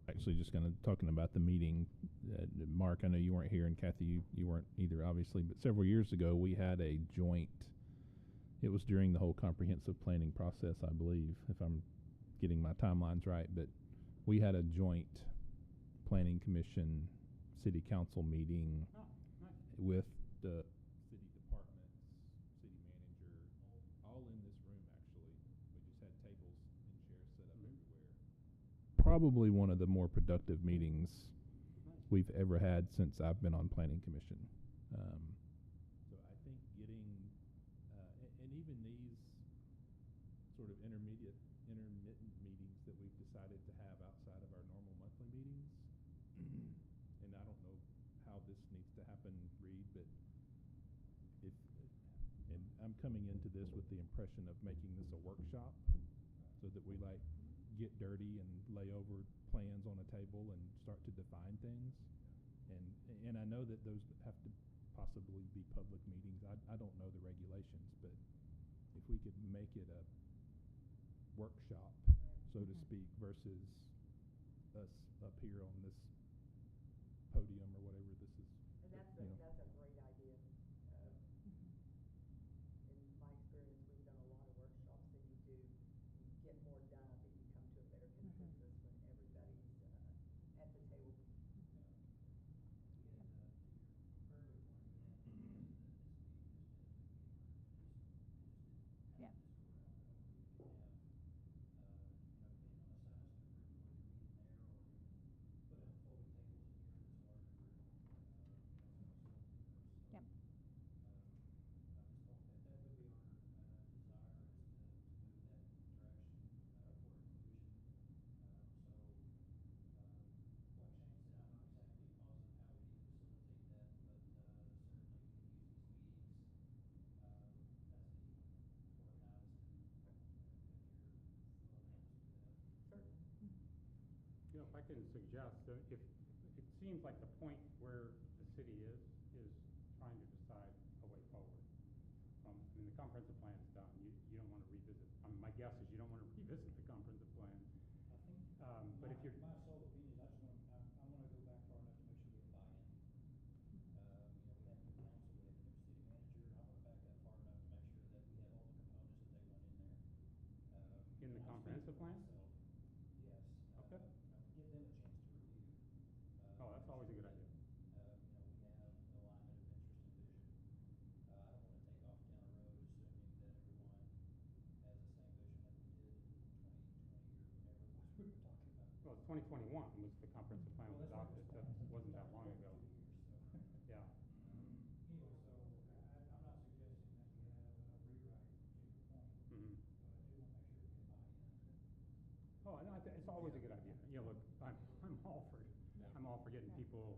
D: Actually, just kind of talking about the meeting, Mark, I know you weren't here, and Kathy, you weren't either, obviously, but several years ago, we had a joint, it was during the whole comprehensive planning process, I believe, if I'm getting my timelines right, but we had a joint planning commission, city council meeting
H: Oh, nice.
D: with the city departments, city manager, all in this room, actually. We just had tables and chairs set up everywhere. Probably one of the more productive meetings we've ever had since I've been on planning commission. So I think getting, and even these sort of intermittent meetings that we've decided to have outside of our normal monthly meetings, and I don't know how this needs to happen, Reed, but and I'm coming into this with the impression of making this a workshop so that we get dirty and lay over plans on a table and start to define things. And I know that those have to possibly be public meetings. I don't know the regulations, but if we could make it a workshop, so to speak, versus us up here on this podium or whatever this is.
I: And that's a great idea. In my experience, we've done a lot of workshops, and you get more done. I think you come to a better consensus when everybody's at the table.
G: Yeah. Yep.
J: That would be our desire, is to move that direction for inclusion. Like Shane said, I'm not exactly positive how we need to facilitate that, but certainly we can use these meetings as the organized, and if you're willing to do that.
H: Certainly. If I can suggest, if it seems like the point where the city is trying to decide a way forward. The comprehensive plan is done. You don't want to revisit. My guess is you don't want to revisit the comprehensive plan.
J: I think,
H: but if you're
J: my sole opinion is I want to go back far enough to make sure we have buy-in. We have a new council, we have a new city manager. I want to back up far enough to make sure that we have all the components that they want in there.
H: in the comprehensive plan.
J: Myself, yes.
H: Okay.
J: Give them a chance to review.
H: Oh, that's always a good idea.
J: We have alignment of interest and vision. I don't want to take off down a road assuming that everyone has the same vision that we did in 2020 or whenever it was we were talking about.
H: Well, 2021 was the comprehensive plan was adopted. That wasn't that long ago.
J: 2 years, so.
H: Yeah.
J: Anyway, so I'm not suggesting that we have a rewrite, to your point,
H: Mm-hmm.
J: but I do want to make sure we get buy-in.
H: Oh, it's always a good idea. Look, I'm all for getting people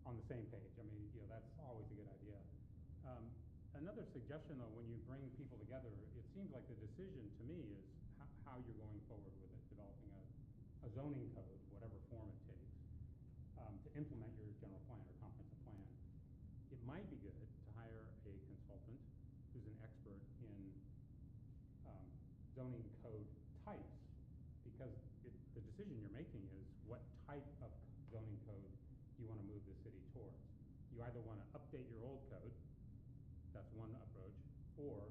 H: on the same page. I mean, that's always a good idea. Another suggestion, though, when you bring people together, it seems like the decision to me is how you're going forward with it, developing a zoning code, whatever form it takes, to implement your general plan or comprehensive plan. It might be good to hire a consultant who's an expert in zoning code types either want to update your old code, that's one approach, or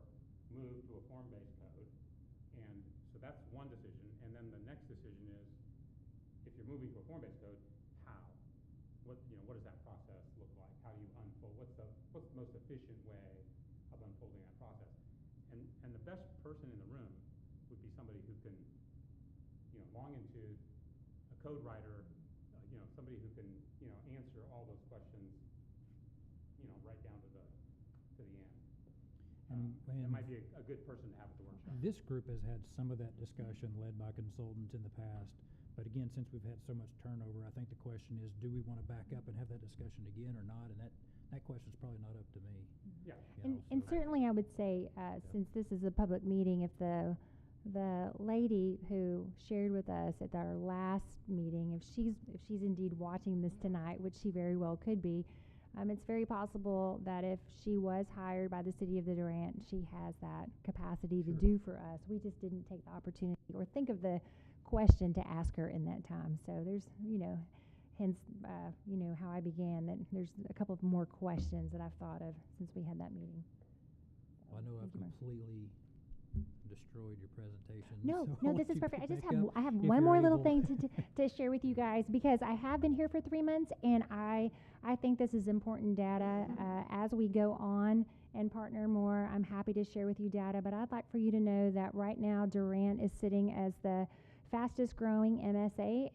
H: move to a form-based code. And so that's one decision. And then the next decision is, if you're moving to a form-based code, how? What does that process look like? How do you unfold? What's the most efficient way of unfolding that process? And the best person in the room would be somebody who can, long into a code writer, somebody who can, answer all those questions, right down to the end.
A: And
H: That might be a good person to have at the workshop.
A: this group has had some of that discussion led by consultants in the past. But again, since we've had so much turnover, I think the question is, do we want to back up and have that discussion again or not? And that question's probably not up to me.
H: Yeah.
G: And certainly I would say, since this is a public meeting, if the lady who shared with us at our last meeting, if she's indeed watching this tonight, which she very well could be, it's very possible that if she was hired by the city of the Durant, she has that capacity to do for us. We just didn't take the opportunity or think of the question to ask her in that time. So there's, hence, how I began, that there's a couple of more questions that I've thought of since we had that meeting.
A: I know I've
G: Thank you, Mark.
A: completely destroyed your presentation.
G: No,
A: so
G: no,
A: I'll
G: this
A: let
G: is
A: you
G: perfect. I
A: pick
G: just
A: back
G: have
A: up
G: I have
A: if
G: one
A: you're
G: more little
A: able.
G: thing to share with you guys, because I have been here for 3 months, and I think this is important data. As we go on and partner more, I'm happy to share with you data, but I'd like for you to know that right now Durant is sitting as the fastest growing MSA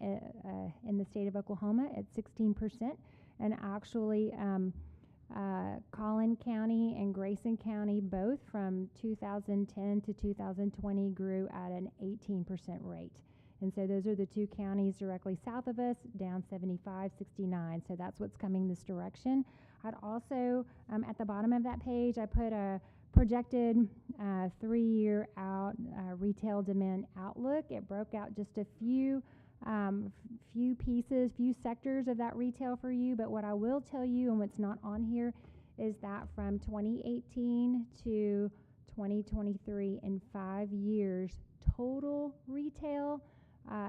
G: in the state of Oklahoma at 16%, and actually Collin County and Grayson County, both from 2010 to 2020, grew at an 18% rate. And so those are the two counties directly south of us, down 75, 69. So that's what's coming this direction. I'd also, at the bottom of that page, I put a projected 3-year out retail demand outlook. It broke out just a few pieces, few sectors of that retail for you. But what I will tell you, and what's not on here, is that from 2018 to 2023, in 5 years, total retail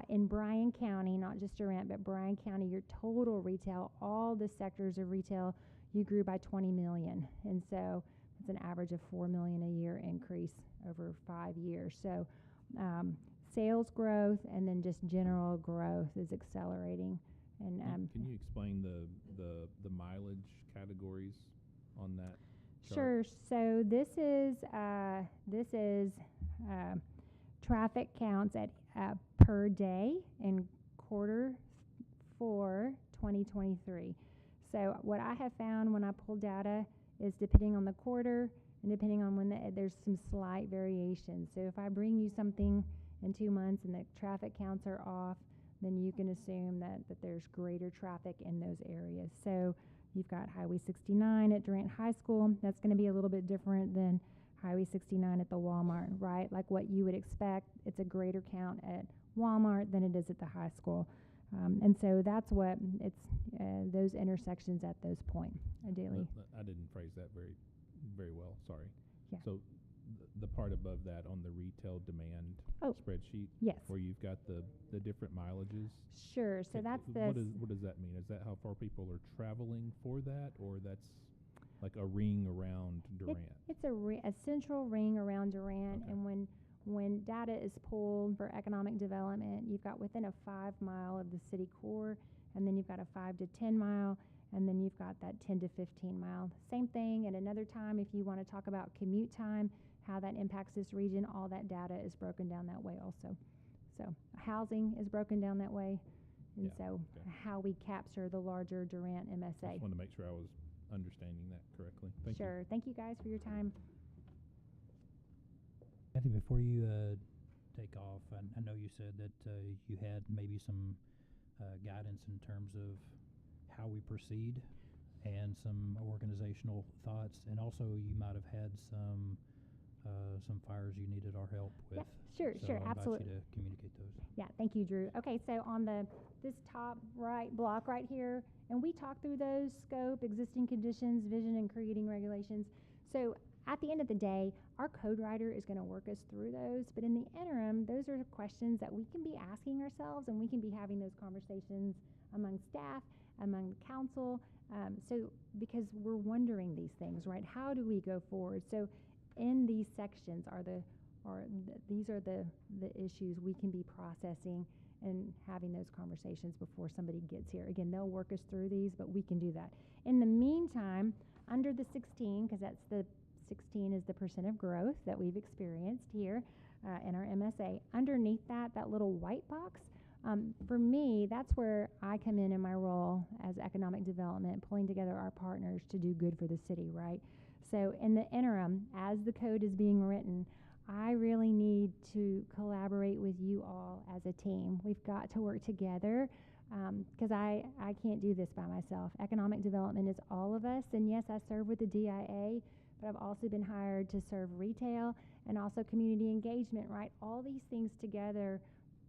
G: in Bryan County, not just Durant, but Bryan County, your total retail, all the sectors of retail, you grew by 20 million. And so it's an average of 4 million a year increase over 5 years. So sales growth and then just general growth is accelerating. And
D: Can you explain the mileage categories on that chart?
G: Sure. So this is traffic counts at per day in quarter 4 2023. So what I have found when I pull data is, depending on the quarter and depending on when there's some slight variation. So if I bring you something in 2 months and the traffic counts are off, then you can assume that there's greater traffic in those areas. So you've got Highway 69 at Durant High School. That's going to be a little bit different than Highway 69 at the Walmart, right? Like what you would expect, it's a greater count at Walmart than it is at the high school. And so that's what it's, those intersections at those points, ideally.
D: I didn't phrase that very well, sorry.
G: Yeah.
D: So the part above that on the retail demand spreadsheet,
G: Yes.
D: where you've got the different mileages.
G: Sure. So that's the
D: What does that mean? Is that how far people are traveling for that, or that's like a ring around Durant?
G: It's a central ring around Durant,
D: Okay.
G: and when data is pulled for economic development, you've got within a 5 mile of the city core, and then you've got a 5 to 10 mile, and then you've got that 10 to 15 mile. Same thing at another time, if you want to talk about commute time, how that impacts this region, all that data is broken down that way also. So housing is broken down that way, and
D: Yeah,
G: so
D: okay.
G: how we capture the larger Durant
D: I
G: MSA.
D: just wanted to make sure I was understanding that correctly. Thank you.
G: Sure. Thank you guys for your time.
A: Kathy, before you take off, I know you said that you had maybe some guidance in terms of how we proceed and some organizational thoughts, and also you might have had some fires you needed our help with.
G: Yeah, sure,
A: So
G: sure,
A: I invite
G: absolutely.
A: you to communicate those.
G: Yeah, thank you, Drew. Okay, so on this top right block right here, and we talked through those: scope, existing conditions, vision, and creating regulations. So at the end of the day, our code writer is going to work us through those. But in the interim, those are questions that we can be asking ourselves, and we can be having those conversations among staff, among the council. So because we're wondering these things, right? How do we go forward? So in these sections these are the issues we can be processing and having those conversations before somebody gets here. Again, they'll work us through these, but we can do that. In the meantime, under the 16, because that's the 16 is the percent of growth that we've experienced here in our MSA. Underneath that little white box, for me, that's where I come in my role as economic development, pulling together our partners to do good for the city, right? So in the interim, as the code is being written, I really need to collaborate with you all as a team. We've got to work together because I can't do this by myself. Economic development is all of us, and yes, I serve with the DIA, but I've also been hired to serve retail and also community engagement, right? All these things together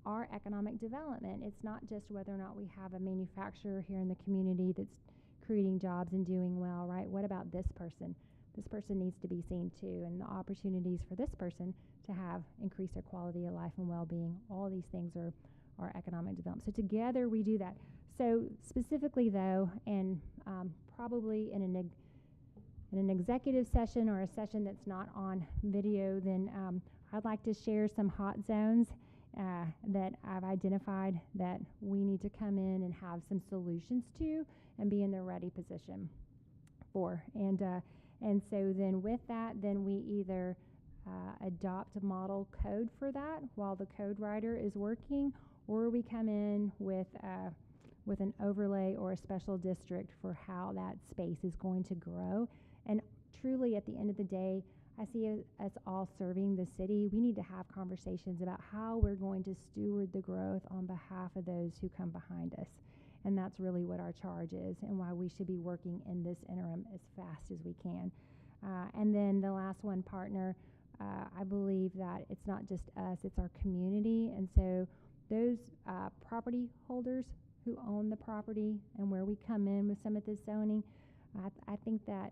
G: are economic development. It's not just whether or not we have a manufacturer here in the community that's creating jobs and doing well, right? What about this person? This person needs to be seen too, and the opportunities for this person to have increase their quality of life and well-being. All these things are economic development. So together we do that. So specifically though, and probably in an executive session or a session that's not on video, then I'd like to share some hot zones that I've identified that we need to come in and have some solutions to and be in the ready position for. And so then with that, then we either adopt a model code for that while the code writer is working, or we come in with an overlay or a special district for how that space is going to grow. And truly, at the end of the day, I see us all serving the city. We need to have conversations about how we're going to steward the growth on behalf of those who come behind us. And that's really what our charge is and why we should be working in this interim as fast as we can. And then the last one, partner, I believe that it's not just us, it's our community. And so those property holders who own the property and where we come in with some of this zoning, I think that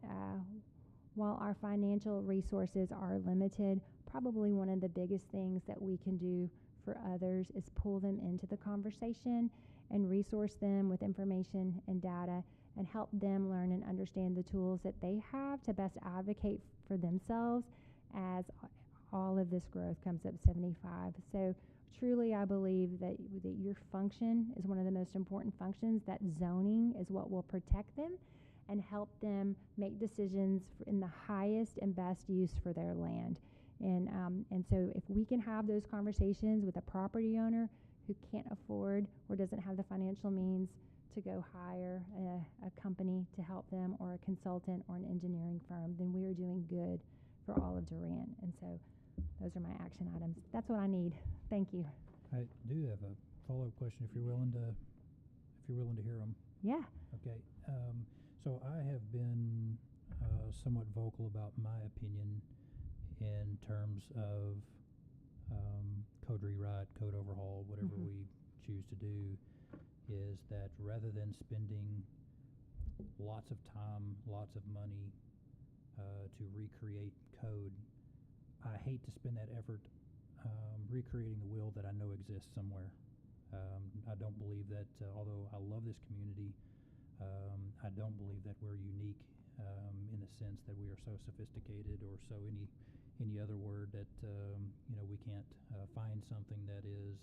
G: while our financial resources are limited, probably one of the biggest things that we can do for others is pull them into the conversation and resource them with information and data and help them learn and understand the tools that they have to best advocate for themselves as all of this growth comes up 75. So truly, I believe that your function is one of the most important functions, that zoning is what will protect them and help them make decisions in the highest and best use for their land. And so if we can have those conversations with a property owner who can't afford or doesn't have the financial means to go hire a company to help them, or a consultant or an engineering firm, then we are doing good for all of Durant. And so those are my action items. That's what I need. Thank you.
A: I do have a follow-up question if you're willing to hear them.
G: Yeah.
A: Okay. So I have been somewhat vocal about my opinion in terms of code rewrite, code overhaul, whatever we choose to do, is that rather than spending lots of time, lots of money to recreate code, I hate to spend that effort recreating the wheel that I know exists somewhere. I don't believe that, although I love this community, I don't believe that we're unique in the sense that we are so sophisticated or so any other word that we can't find something that is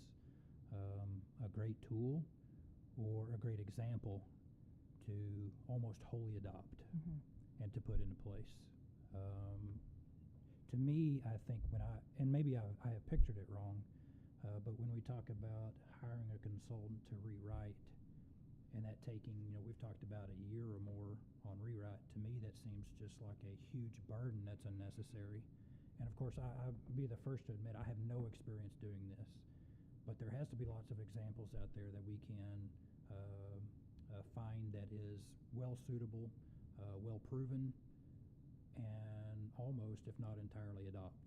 A: a great tool or a great example to almost wholly adopt and to put into place. To me, I think and maybe I have pictured it wrong, but when we talk about hiring a consultant to rewrite and that taking, we've talked about a year or more on rewrite, to me that seems just like a huge burden that's unnecessary. And of course, I'll be the first to admit I have no experience doing this, but there has to be lots of examples out there that we can find that is well suitable, well proven, and almost, if not entirely, adopt.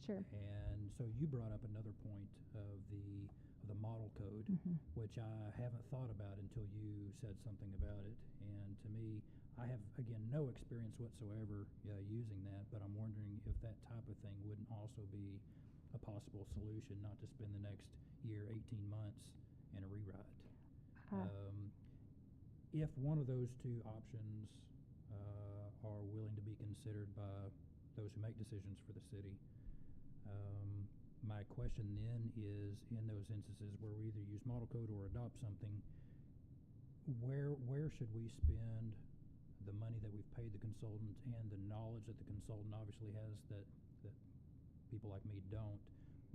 G: Sure.
A: And so you brought up another point of the model code, which I haven't thought about until you said something about it. And to me, I have, again, no experience whatsoever using that, but I'm wondering if that type of thing wouldn't also be a possible solution, not to spend the next year, 18 months in a rewrite. If one of those two options are willing to be considered by those who make decisions for the city, my question then is, in those instances where we either use model code or adopt something, where should we spend the money that we've paid the consultant and the knowledge that the consultant obviously has that people like me don't?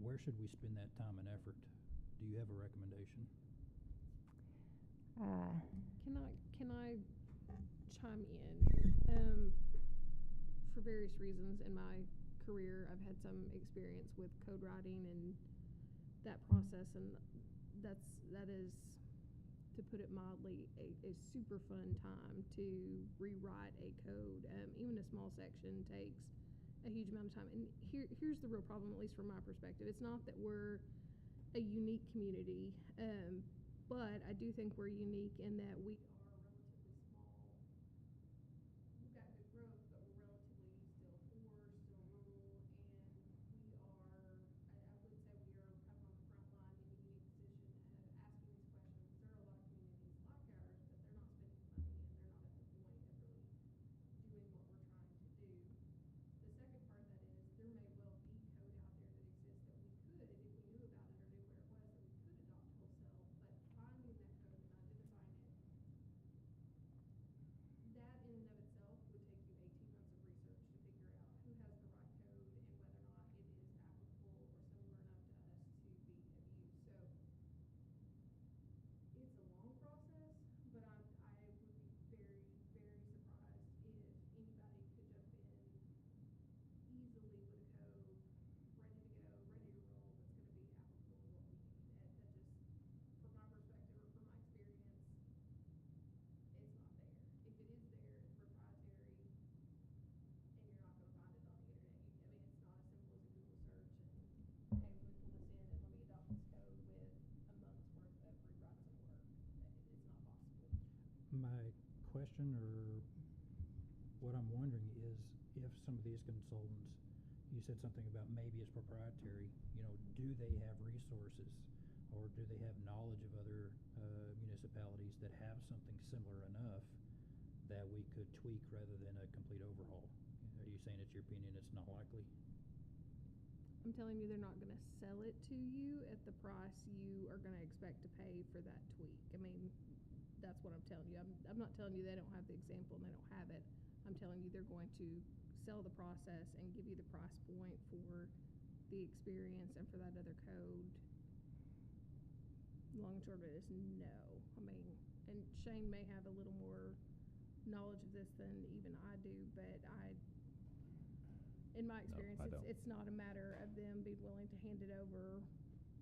A: Where should we spend that time and effort? Do you have a recommendation?
C: Can I chime in? For various reasons in my career, I've had some experience with code writing and that process, and that is, to put it mildly, a super fun time to rewrite a code. Even a small section takes a huge amount of time. And here's the real problem, at least from my perspective. It's not that we're a unique community, but I do think we're unique in that we are relatively small. We've got good growth, but we're relatively still poor, still rural, and we are, I would say we are kind of on the front line in a unique position of asking these questions. There are a lot of communities like ours, but they're not spending money and they're not at the point of really doing what we're trying to do. The second part of that is there may well be code out there that exists that we could, if we knew about it or knew where it was, that we could adopt wholesale, but finding that code and identifying it, that in and of itself would take you 18 months of research to figure out who has the right code and whether or not it is applicable or similar enough to us to be of use. So it's a long process, but I would be very, very surprised if anybody could jump in easily with a code ready to go, ready to roll, that's going to be applicable to what we need. That just, from my perspective or from my experience, it's not there. If it is there, it's proprietary, and you're not going to find it on the internet. I mean, it's not as simple as a Google search and, hey, let me pull this in and let me adopt this code with a month's worth of rewrites and work. It's not possible.
A: My question, or what I'm wondering, is if some of these consultants, you said something about maybe it's proprietary, do they have resources or do they have knowledge of other municipalities that have something similar enough that we could tweak rather than a complete overhaul? Are you saying it's your opinion it's not likely?
C: I'm telling you, they're not going to sell it to you at the price you are going to expect to pay for that tweak. I mean, that's what I'm telling you. I'm not telling you they don't have the example and they don't have it. I'm telling you they're going to sell the process and give you the price point for the experience and for that other code. Long and short of it is no. I mean, and Shane may have a little more knowledge of this than even I do, but in my experience,
D: I don't.
C: it's not a matter of them being willing to hand it over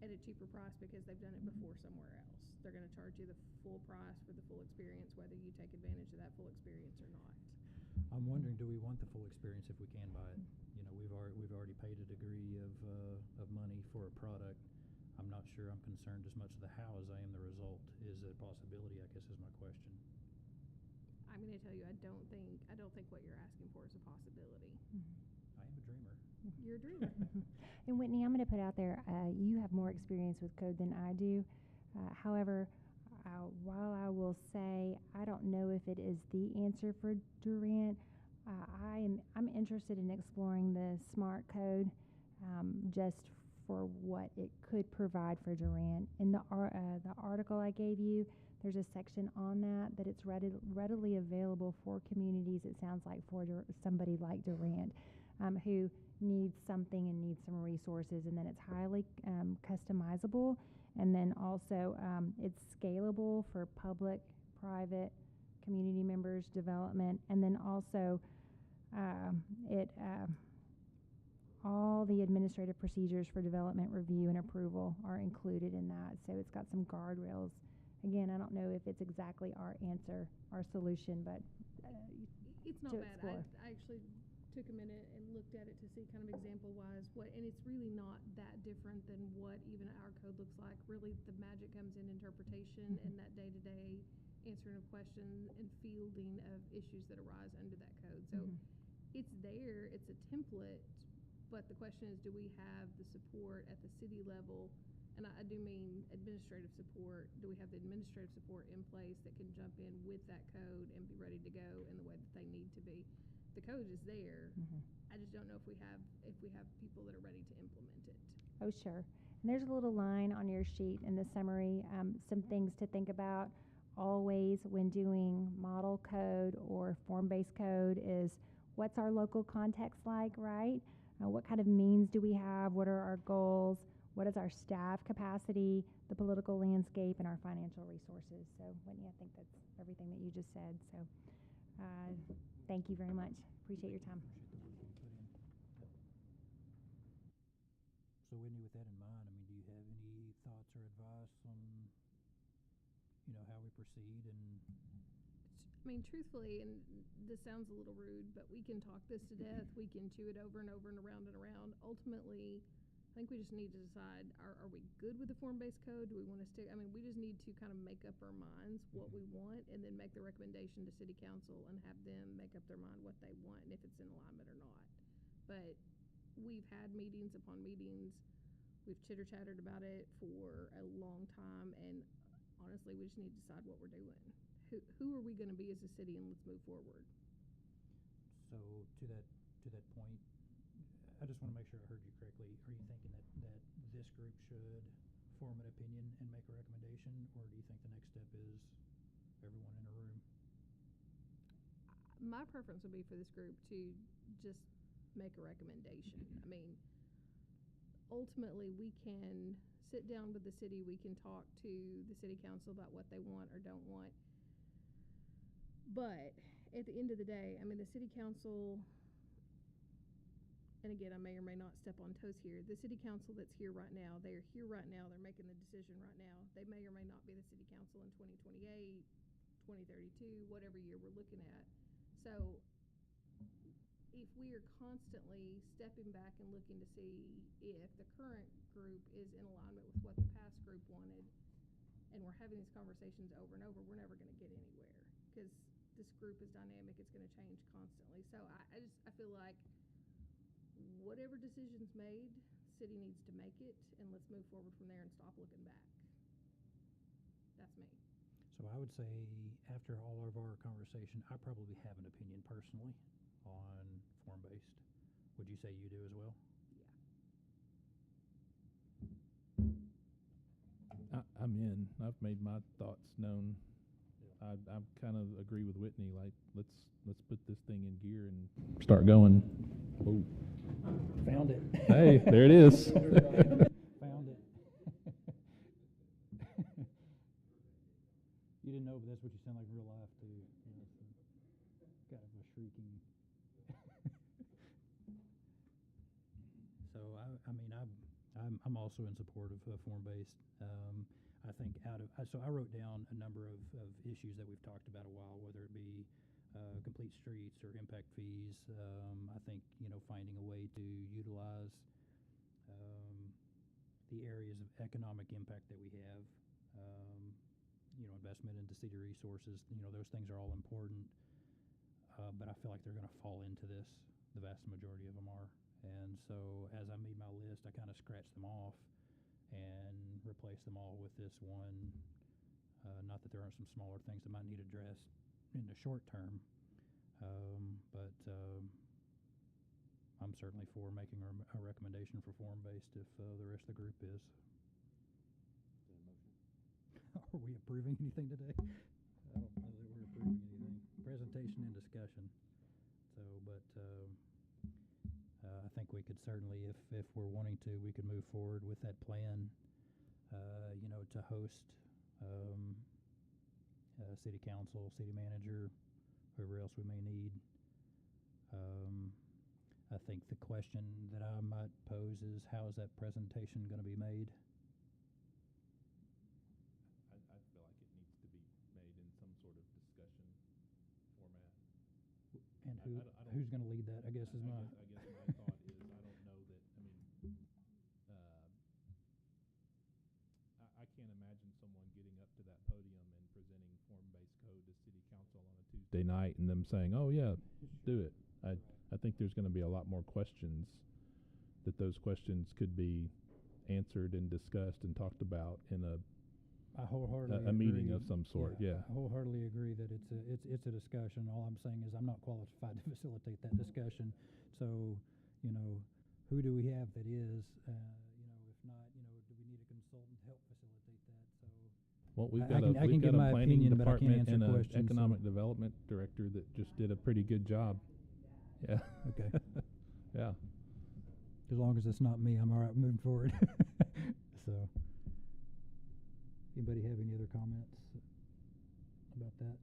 C: at a cheaper price because they've done it before somewhere else. They're going to charge you the full price for the full experience, whether you take advantage of that full experience or not.
A: I'm wondering, do we want the full experience if we can buy it? We've already paid a degree of money for a product. I'm not sure I'm concerned as much of the how as I am the result. Is it a possibility, I guess, is my question.
C: I'm going to tell you, I don't think what you're asking for is a possibility.
A: I am a dreamer.
C: You're a dreamer.
G: And Whitney, I'm going to put out there, you have more experience with code than I do. However, while I will say I don't know if it is the answer for Durant, I'm interested in exploring the SMART code just for what it could provide for Durant. In the article I gave you, there's a section on that it's readily available for communities, it sounds like, for somebody like Durant who needs something and needs some resources, and then it's highly customizable, and then also it's scalable for public, private, community members, development, and then also all the administrative procedures for development review and approval are included in that. So it's got some guardrails. Again, I don't know if it's exactly our answer, our solution, but
C: it's not
G: to
C: bad.
G: explore.
C: I actually took a minute and looked at it to see kind of example-wise and it's really not that different than what even our code looks like. Really, the magic comes in interpretation and that day-to-day answering of questions and fielding of issues that arise under that code. So
G: Mhm.
C: it's there, it's a template, but the question is, do we have the support at the city level? And I do mean administrative support. Do we have the administrative support in place that can jump in with that code and be ready to go in the way that they need to be? The code is there.
G: Mhm.
C: I just don't know if we have people that are ready to implement it.
G: Oh, sure. And there's a little line on your sheet in the summary, some things to think about always when doing model code or form-based code is what's our local context like, right? What kind of means do we have? What are our goals? What is our staff capacity, the political landscape, and our financial resources? So, Whitney, I think that's everything that you just said. So, thank you very much. Appreciate your time.
A: Appreciate the work you put in. Yep. So Whitney, with that in mind, I mean, do you have any thoughts or advice on, how we proceed and?
C: I mean, truthfully, and this sounds a little rude, but we can talk this to death. We can chew it over and over and around and around. Ultimately, I think we just need to decide, are we good with the form-based code? Do we want to stick? I mean, we just need to kind of make up our minds what we want and then make the recommendation to city council and have them make up their mind what they want and if it's in alignment or not. But we've had meetings upon meetings. We've chitter-chattered about it for a long time, and honestly, we just need to decide what we're doing. Who are we going to be as a city, and let's move forward.
A: So to that point, I just want to make sure I heard you correctly. Are you thinking that this group should form an opinion and make a recommendation, or do you think the next step is everyone in a room?
C: My preference would be for this group to just make a recommendation. I mean, ultimately, we can sit down with the city. We can talk to the city council about what they want or don't want. But at the end of the day, I mean, the city council, and again, I may or may not step on toes here. The city council that's here right now, they are here right now. They're making the decision right now. They may or may not be the city council in 2028, 2032, whatever year we're looking at. So if we are constantly stepping back and looking to see if the current group is in alignment with what the past group wanted, and we're having these conversations over and over, we're never going to get anywhere because this group is dynamic. It's going to change constantly. So I feel like whatever decision's made, the city needs to make it, and let's move forward from there and stop looking back. That's me.
A: So I would say after all of our conversation, I probably have an opinion personally on form-based. Would you say you do as well?
C: Yeah.
D: I'm in. I've made my thoughts known. I kind of agree with Whitney. Like, let's put this thing in gear and start going. Oh,
A: Found it.
D: hey, there it is.
A: Found it. You didn't know, but that's what you sound like in real life too. Kind of a shrieking. So I mean, I'm also in support of form-based. I think so I wrote down a number of issues that we've talked about a while, whether it be complete streets or impact fees. I think finding a way to utilize the areas of economic impact that we have. Investment into city resources. Those things are all important, but I feel like they're going to fall into this. The vast majority of them are. And so as I made my list, I kind of scratched them off and replaced them all with this one. Not that there aren't some smaller things that might need addressed in the short term, but I'm certainly for making a recommendation for form-based if the rest of the group is. Are we approving anything today? I don't know that we're approving anything. Presentation and discussion. So, but I think we could certainly, if we're wanting to, we could move forward with that plan, to host city council, city manager, whoever else we may need. I think the question that I might pose is, how is that presentation going to be made?
D: I feel like it needs to be made in some sort of discussion format.
A: And
D: I don't-
A: who's going to lead that, I guess, is my...
D: I guess my thought is, I don't know that, I can't imagine someone getting up to that podium and presenting form-based Tuesday night and them saying, "Oh yeah, do it." I think there's going to be a lot more questions. That those questions could be answered and discussed and talked about in
A: I wholeheartedly
D: a meeting
A: agree.
D: of some sort. Yeah.
A: I wholeheartedly agree that it's a discussion. All I'm saying is I'm not qualified to facilitate that discussion. So, you know, who do we have that is? You know, if not, you know, do we need a consultant to help facilitate that? So,
D: Well, we've
A: I
D: got
A: can- I
D: a
A: can give my
D: planning
A: opinion, but I can't
D: department
A: answer
D: and an
A: questions, so-
D: economic development director that just did a pretty good job. Yeah.
A: Okay.
D: Yeah.
A: as long as it's not me, I'm all right moving forward. So, anybody have any other comments about that?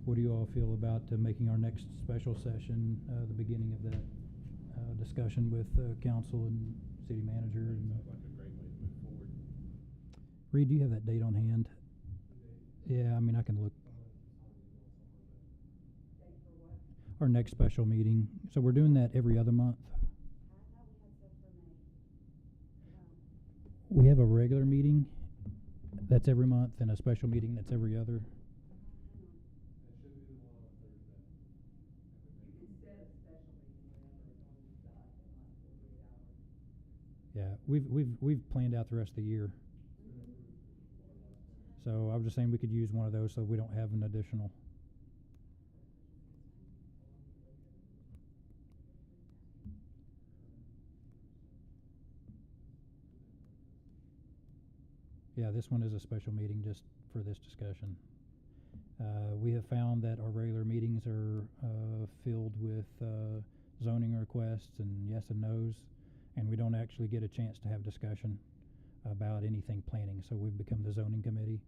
A: What do you all feel about making our next special session the beginning of that discussion with council and city manager? And
D: Sounds like a great way to move forward.
A: Reed, do you have that date on hand? Yeah, I mean, I can look. Our next special meeting. So we're doing that every other month. We have a regular meeting that's every month and a special meeting that's every other. Yeah, we've planned out the rest of the year. So I was just saying we could use one of those so we don't have an additional. Yeah, this one is a special meeting just for this discussion. We have found that our regular meetings are filled with zoning requests and yes and no's, and we don't actually get a chance to have discussion about anything planning. So we've become the zoning committee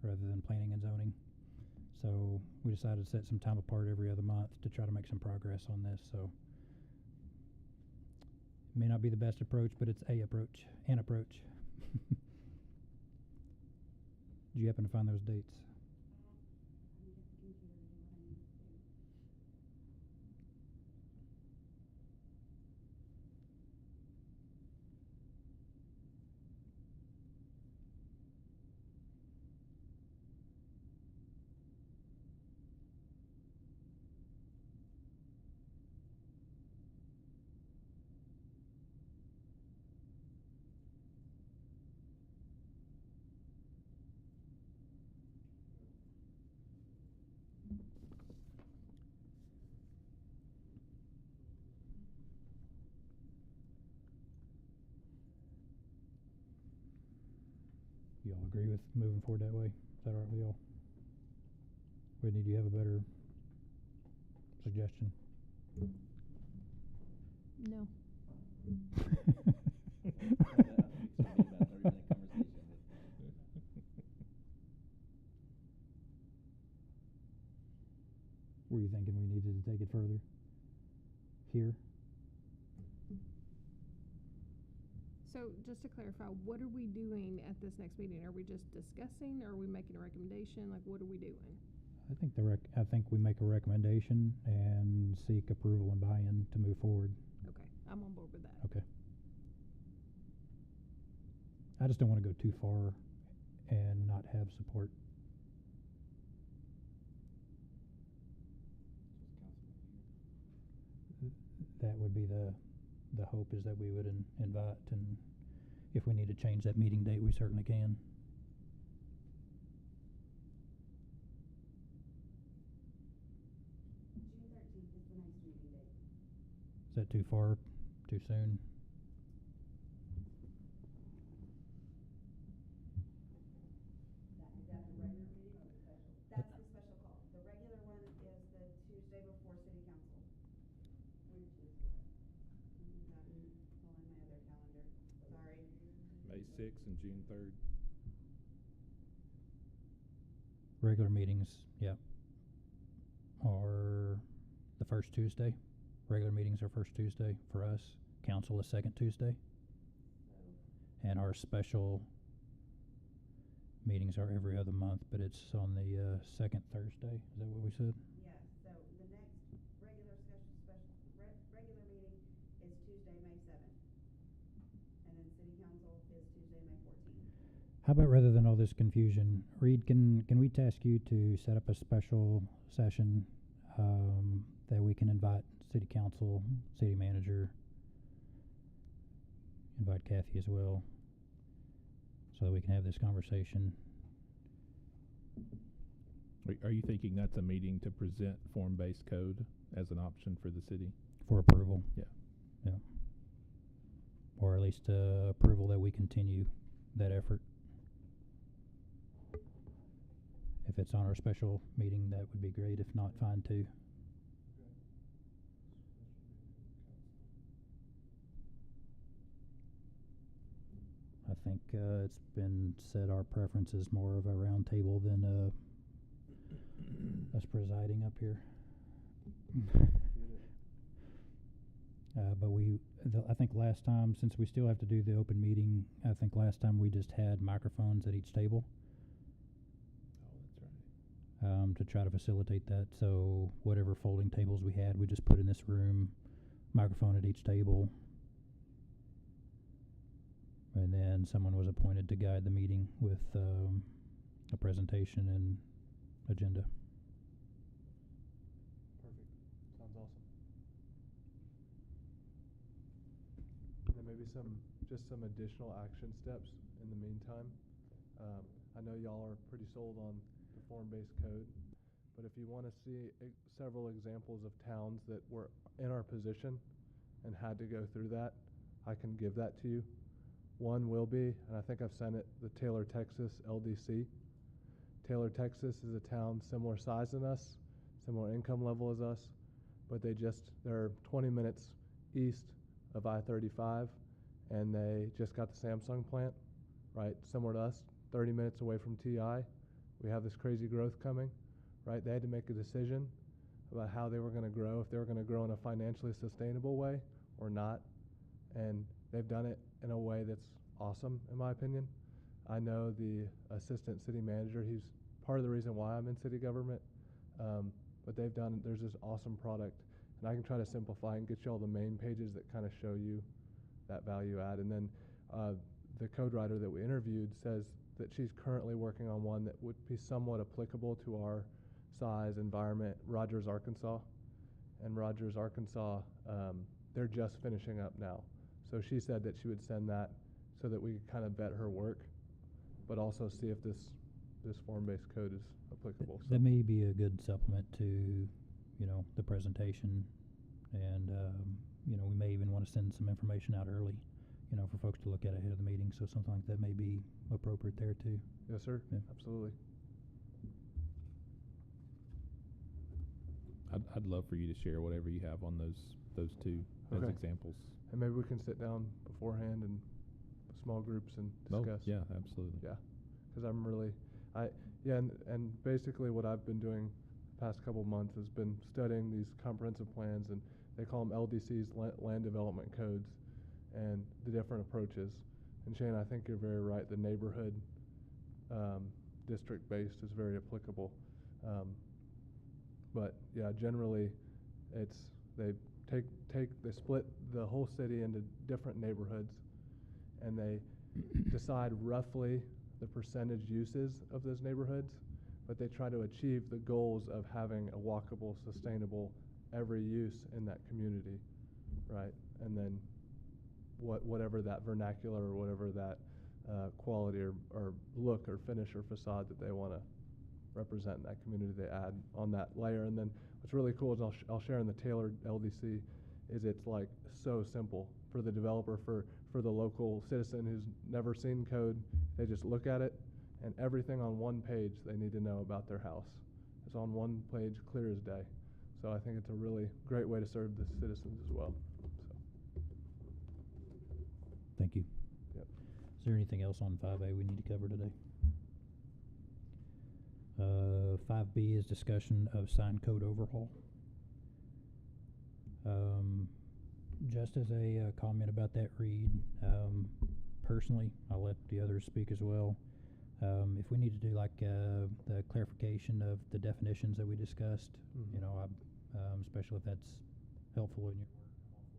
A: rather than planning and zoning. So we decided to set some time apart every other month to try to make some progress on this. So it may not be the best approach, but it's an approach. Did you happen to find those dates? You all agree with moving forward that way? Is that all right with y'all? Whitney, do you have a better suggestion?
C: No. Were you thinking we needed to take it further? Here? So just to clarify, what are we doing at this next meeting? Are we just discussing, or are we making a recommendation? Like, what are we doing?
A: I think we make a recommendation and seek approval and buy-in to move forward.
C: Okay, I'm on board with that.
A: Okay. I just don't want to go too far and not have support. That would be the hope, is that we would invite, and if we need to change that meeting date, we certainly can.
K: June 13th is the next meeting date.
A: Is that too far, too soon?
K: Is that the regular meeting or the special? That's the special call. The regular one is the Tuesday before city council. Which is what? Got me pulling my other calendar. Sorry.
D: May 6th and June 3rd.
A: Regular meetings, yeah, are the first Tuesday. Regular meetings are first Tuesday for us. Council is second Tuesday. And our special meetings are every other month, but it's on the second Thursday. Is that what we said?
K: Yes, so the next regular regular meeting is Tuesday, May 7th. And then city council is Tuesday, May 14th.
A: How about rather than all this confusion, Reed, can we task you to set up a special session that we can invite city council, city manager, invite Kathy as well, so that we can have this conversation?
D: Are you thinking that's a meeting to present form-based code as an option for the city?
A: For approval?
D: Yeah.
A: Yeah. Or at least approval that we continue that effort. If it's on our special meeting, that would be great. If not, fine too. I think it's been said our preference is more of a round table than us presiding up here. But I think last time, since we still have to do the open meeting, I think last time we just had microphones at each table.
D: Oh, that's right.
A: To try to facilitate that. So whatever folding tables we had, we just put in this room, microphone at each table. And then someone was appointed to guide the meeting with a presentation and agenda.
F: Perfect. Sounds awesome. And then maybe just some additional action steps in the meantime. I know y'all are pretty sold on the form-based code, but if you want to see several examples of towns that were in our position and had to go through that, I can give that to you. One will be, and I think I've sent it, the Taylor, Texas LDC. Taylor, Texas is a town similar size than us, similar income level as us, but they're 20 minutes east of I-35, and they just got the Samsung plant, right, similar to us, 30 minutes away from TI. We have this crazy growth coming, right? They had to make a decision about how they were going to grow, if they were going to grow in a financially sustainable way or not, and they've done it in a way that's awesome, in my opinion. I know the assistant city manager, he's part of the reason why I'm in city government, but there's this awesome product, and I can try to simplify and get you all the main pages that kind of show you that value add. And then the code writer that we interviewed says that she's currently working on one that would be somewhat applicable to our size environment, Rogers, Arkansas. And Rogers, Arkansas, they're just finishing up now. So she said that she would send that so that we could kind of vet her work, but also see if this form-based code is applicable.
A: That may be a good supplement to, the presentation, and we may even want to send some information out early, for folks to look at ahead of the meeting. So something like that may be appropriate there too.
F: Yes, sir.
A: Yeah.
F: Absolutely.
D: I'd love for you to share whatever you have on those two as
F: Okay.
D: examples.
F: And maybe we can sit down beforehand in small groups and discuss.
D: Oh, yeah, absolutely.
F: Yeah, because and basically what I've been doing the past couple months has been studying these comprehensive plans, and they call them LDCs, land development codes, and the different approaches. And Shane, I think you're very right. The neighborhood district-based is very applicable. But yeah, generally, they split the whole city into different neighborhoods, and they decide roughly the percentage uses of those neighborhoods, but they try to achieve the goals of having a walkable, sustainable, every use in that community, right? And then whatever that vernacular or whatever that quality or look or finish or facade that they want to represent in that community, they add on that layer. And then what's really cool is I'll share in the Taylor LDC is it's like so simple for the developer, for the local citizen who's never seen code. They just look at it, and everything on one page they need to know about their house. It's on one page, clear as day. So I think it's a really great way to serve the citizens as well. So.
A: Thank you.
F: Yep.
A: Is there anything else on 5A we need to cover today? 5B is discussion of sign code overhaul. Just as a comment about that, Reed, personally, I'll let the others speak as well. If we need to do like the clarification of the definitions that we discussed, especially if that's helpful in your work,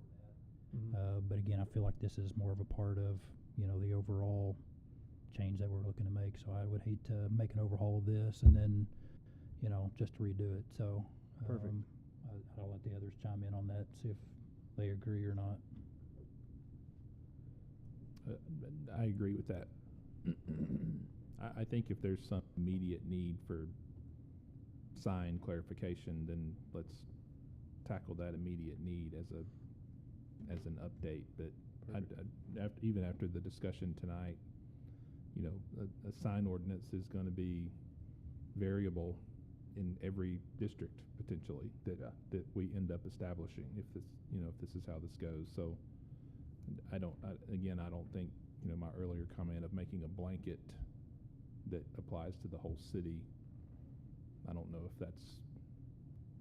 A: I'm all for that. But again, I feel like this is more of a part of, the overall change that we're looking to make. So I would hate to make an overhaul of this and then, just to redo it. So
F: Perfect.
A: I'll let the others chime in on that, see if they agree or not.
D: I agree with that. I think if there's some immediate need for sign clarification, then let's tackle that immediate need as an update. But even after the discussion tonight, a sign ordinance is going to be variable in every district potentially that we end up establishing if this is how this goes. So I don't think my earlier comment of making a blanket that applies to the whole city, I don't know if that's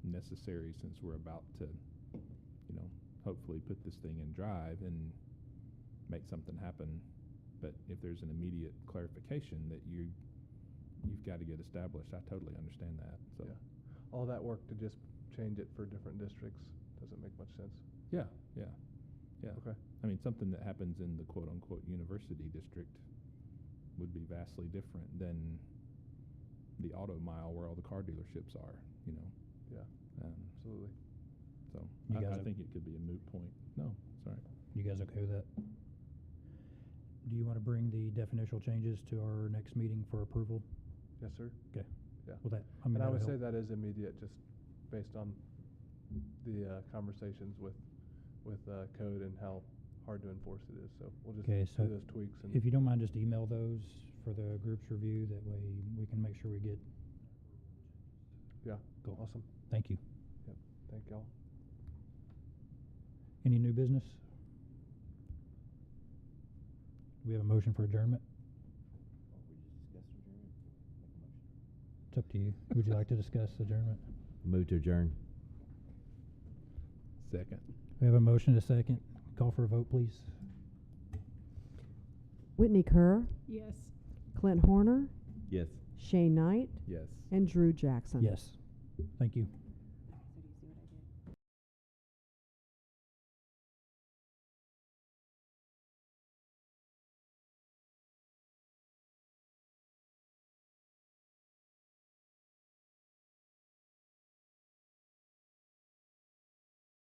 D: necessary, since we're about to hopefully put this thing in drive and make something happen. But if there's an immediate clarification that you've got to get established, I totally understand that. So
F: Yeah. All that work to just change it for different districts doesn't make much sense.
D: yeah.
F: Okay.
D: I mean, something that happens in the quote-unquote university district would be vastly different than the auto mile where all the car dealerships are,
F: Yeah. Absolutely.
D: So
A: You
D: I
A: guys
D: think it could be a moot point. No, sorry.
A: You guys okay with that? Do you want to bring the definitional changes to our next meeting for approval?
F: Yes, sir.
A: Okay.
F: Yeah.
A: Well,
F: And I
A: that'll
F: would say
A: help.
F: that is immediate, just based on the conversations with code and how hard to enforce it is. So we'll just
A: Okay, so
F: do those tweaks. And
A: If you don't mind, just email those for the group's review. That way we can make sure we get.
F: yeah,
A: Cool.
F: awesome.
A: Thank you.
F: Thank y'all.
A: Any new business? Do we have a motion for adjournment? It's up to you. Would you like to discuss adjournment?
B: Move to adjourn.
D: Second.
A: We have a motion and a second. Call for a vote, please.
E: Whitney Kerr,
C: Yes.
E: Clint Horner,
B: Yes.
E: Shane Knight,
D: Yes.
E: and Drew Jackson.
A: Yes. Thank you.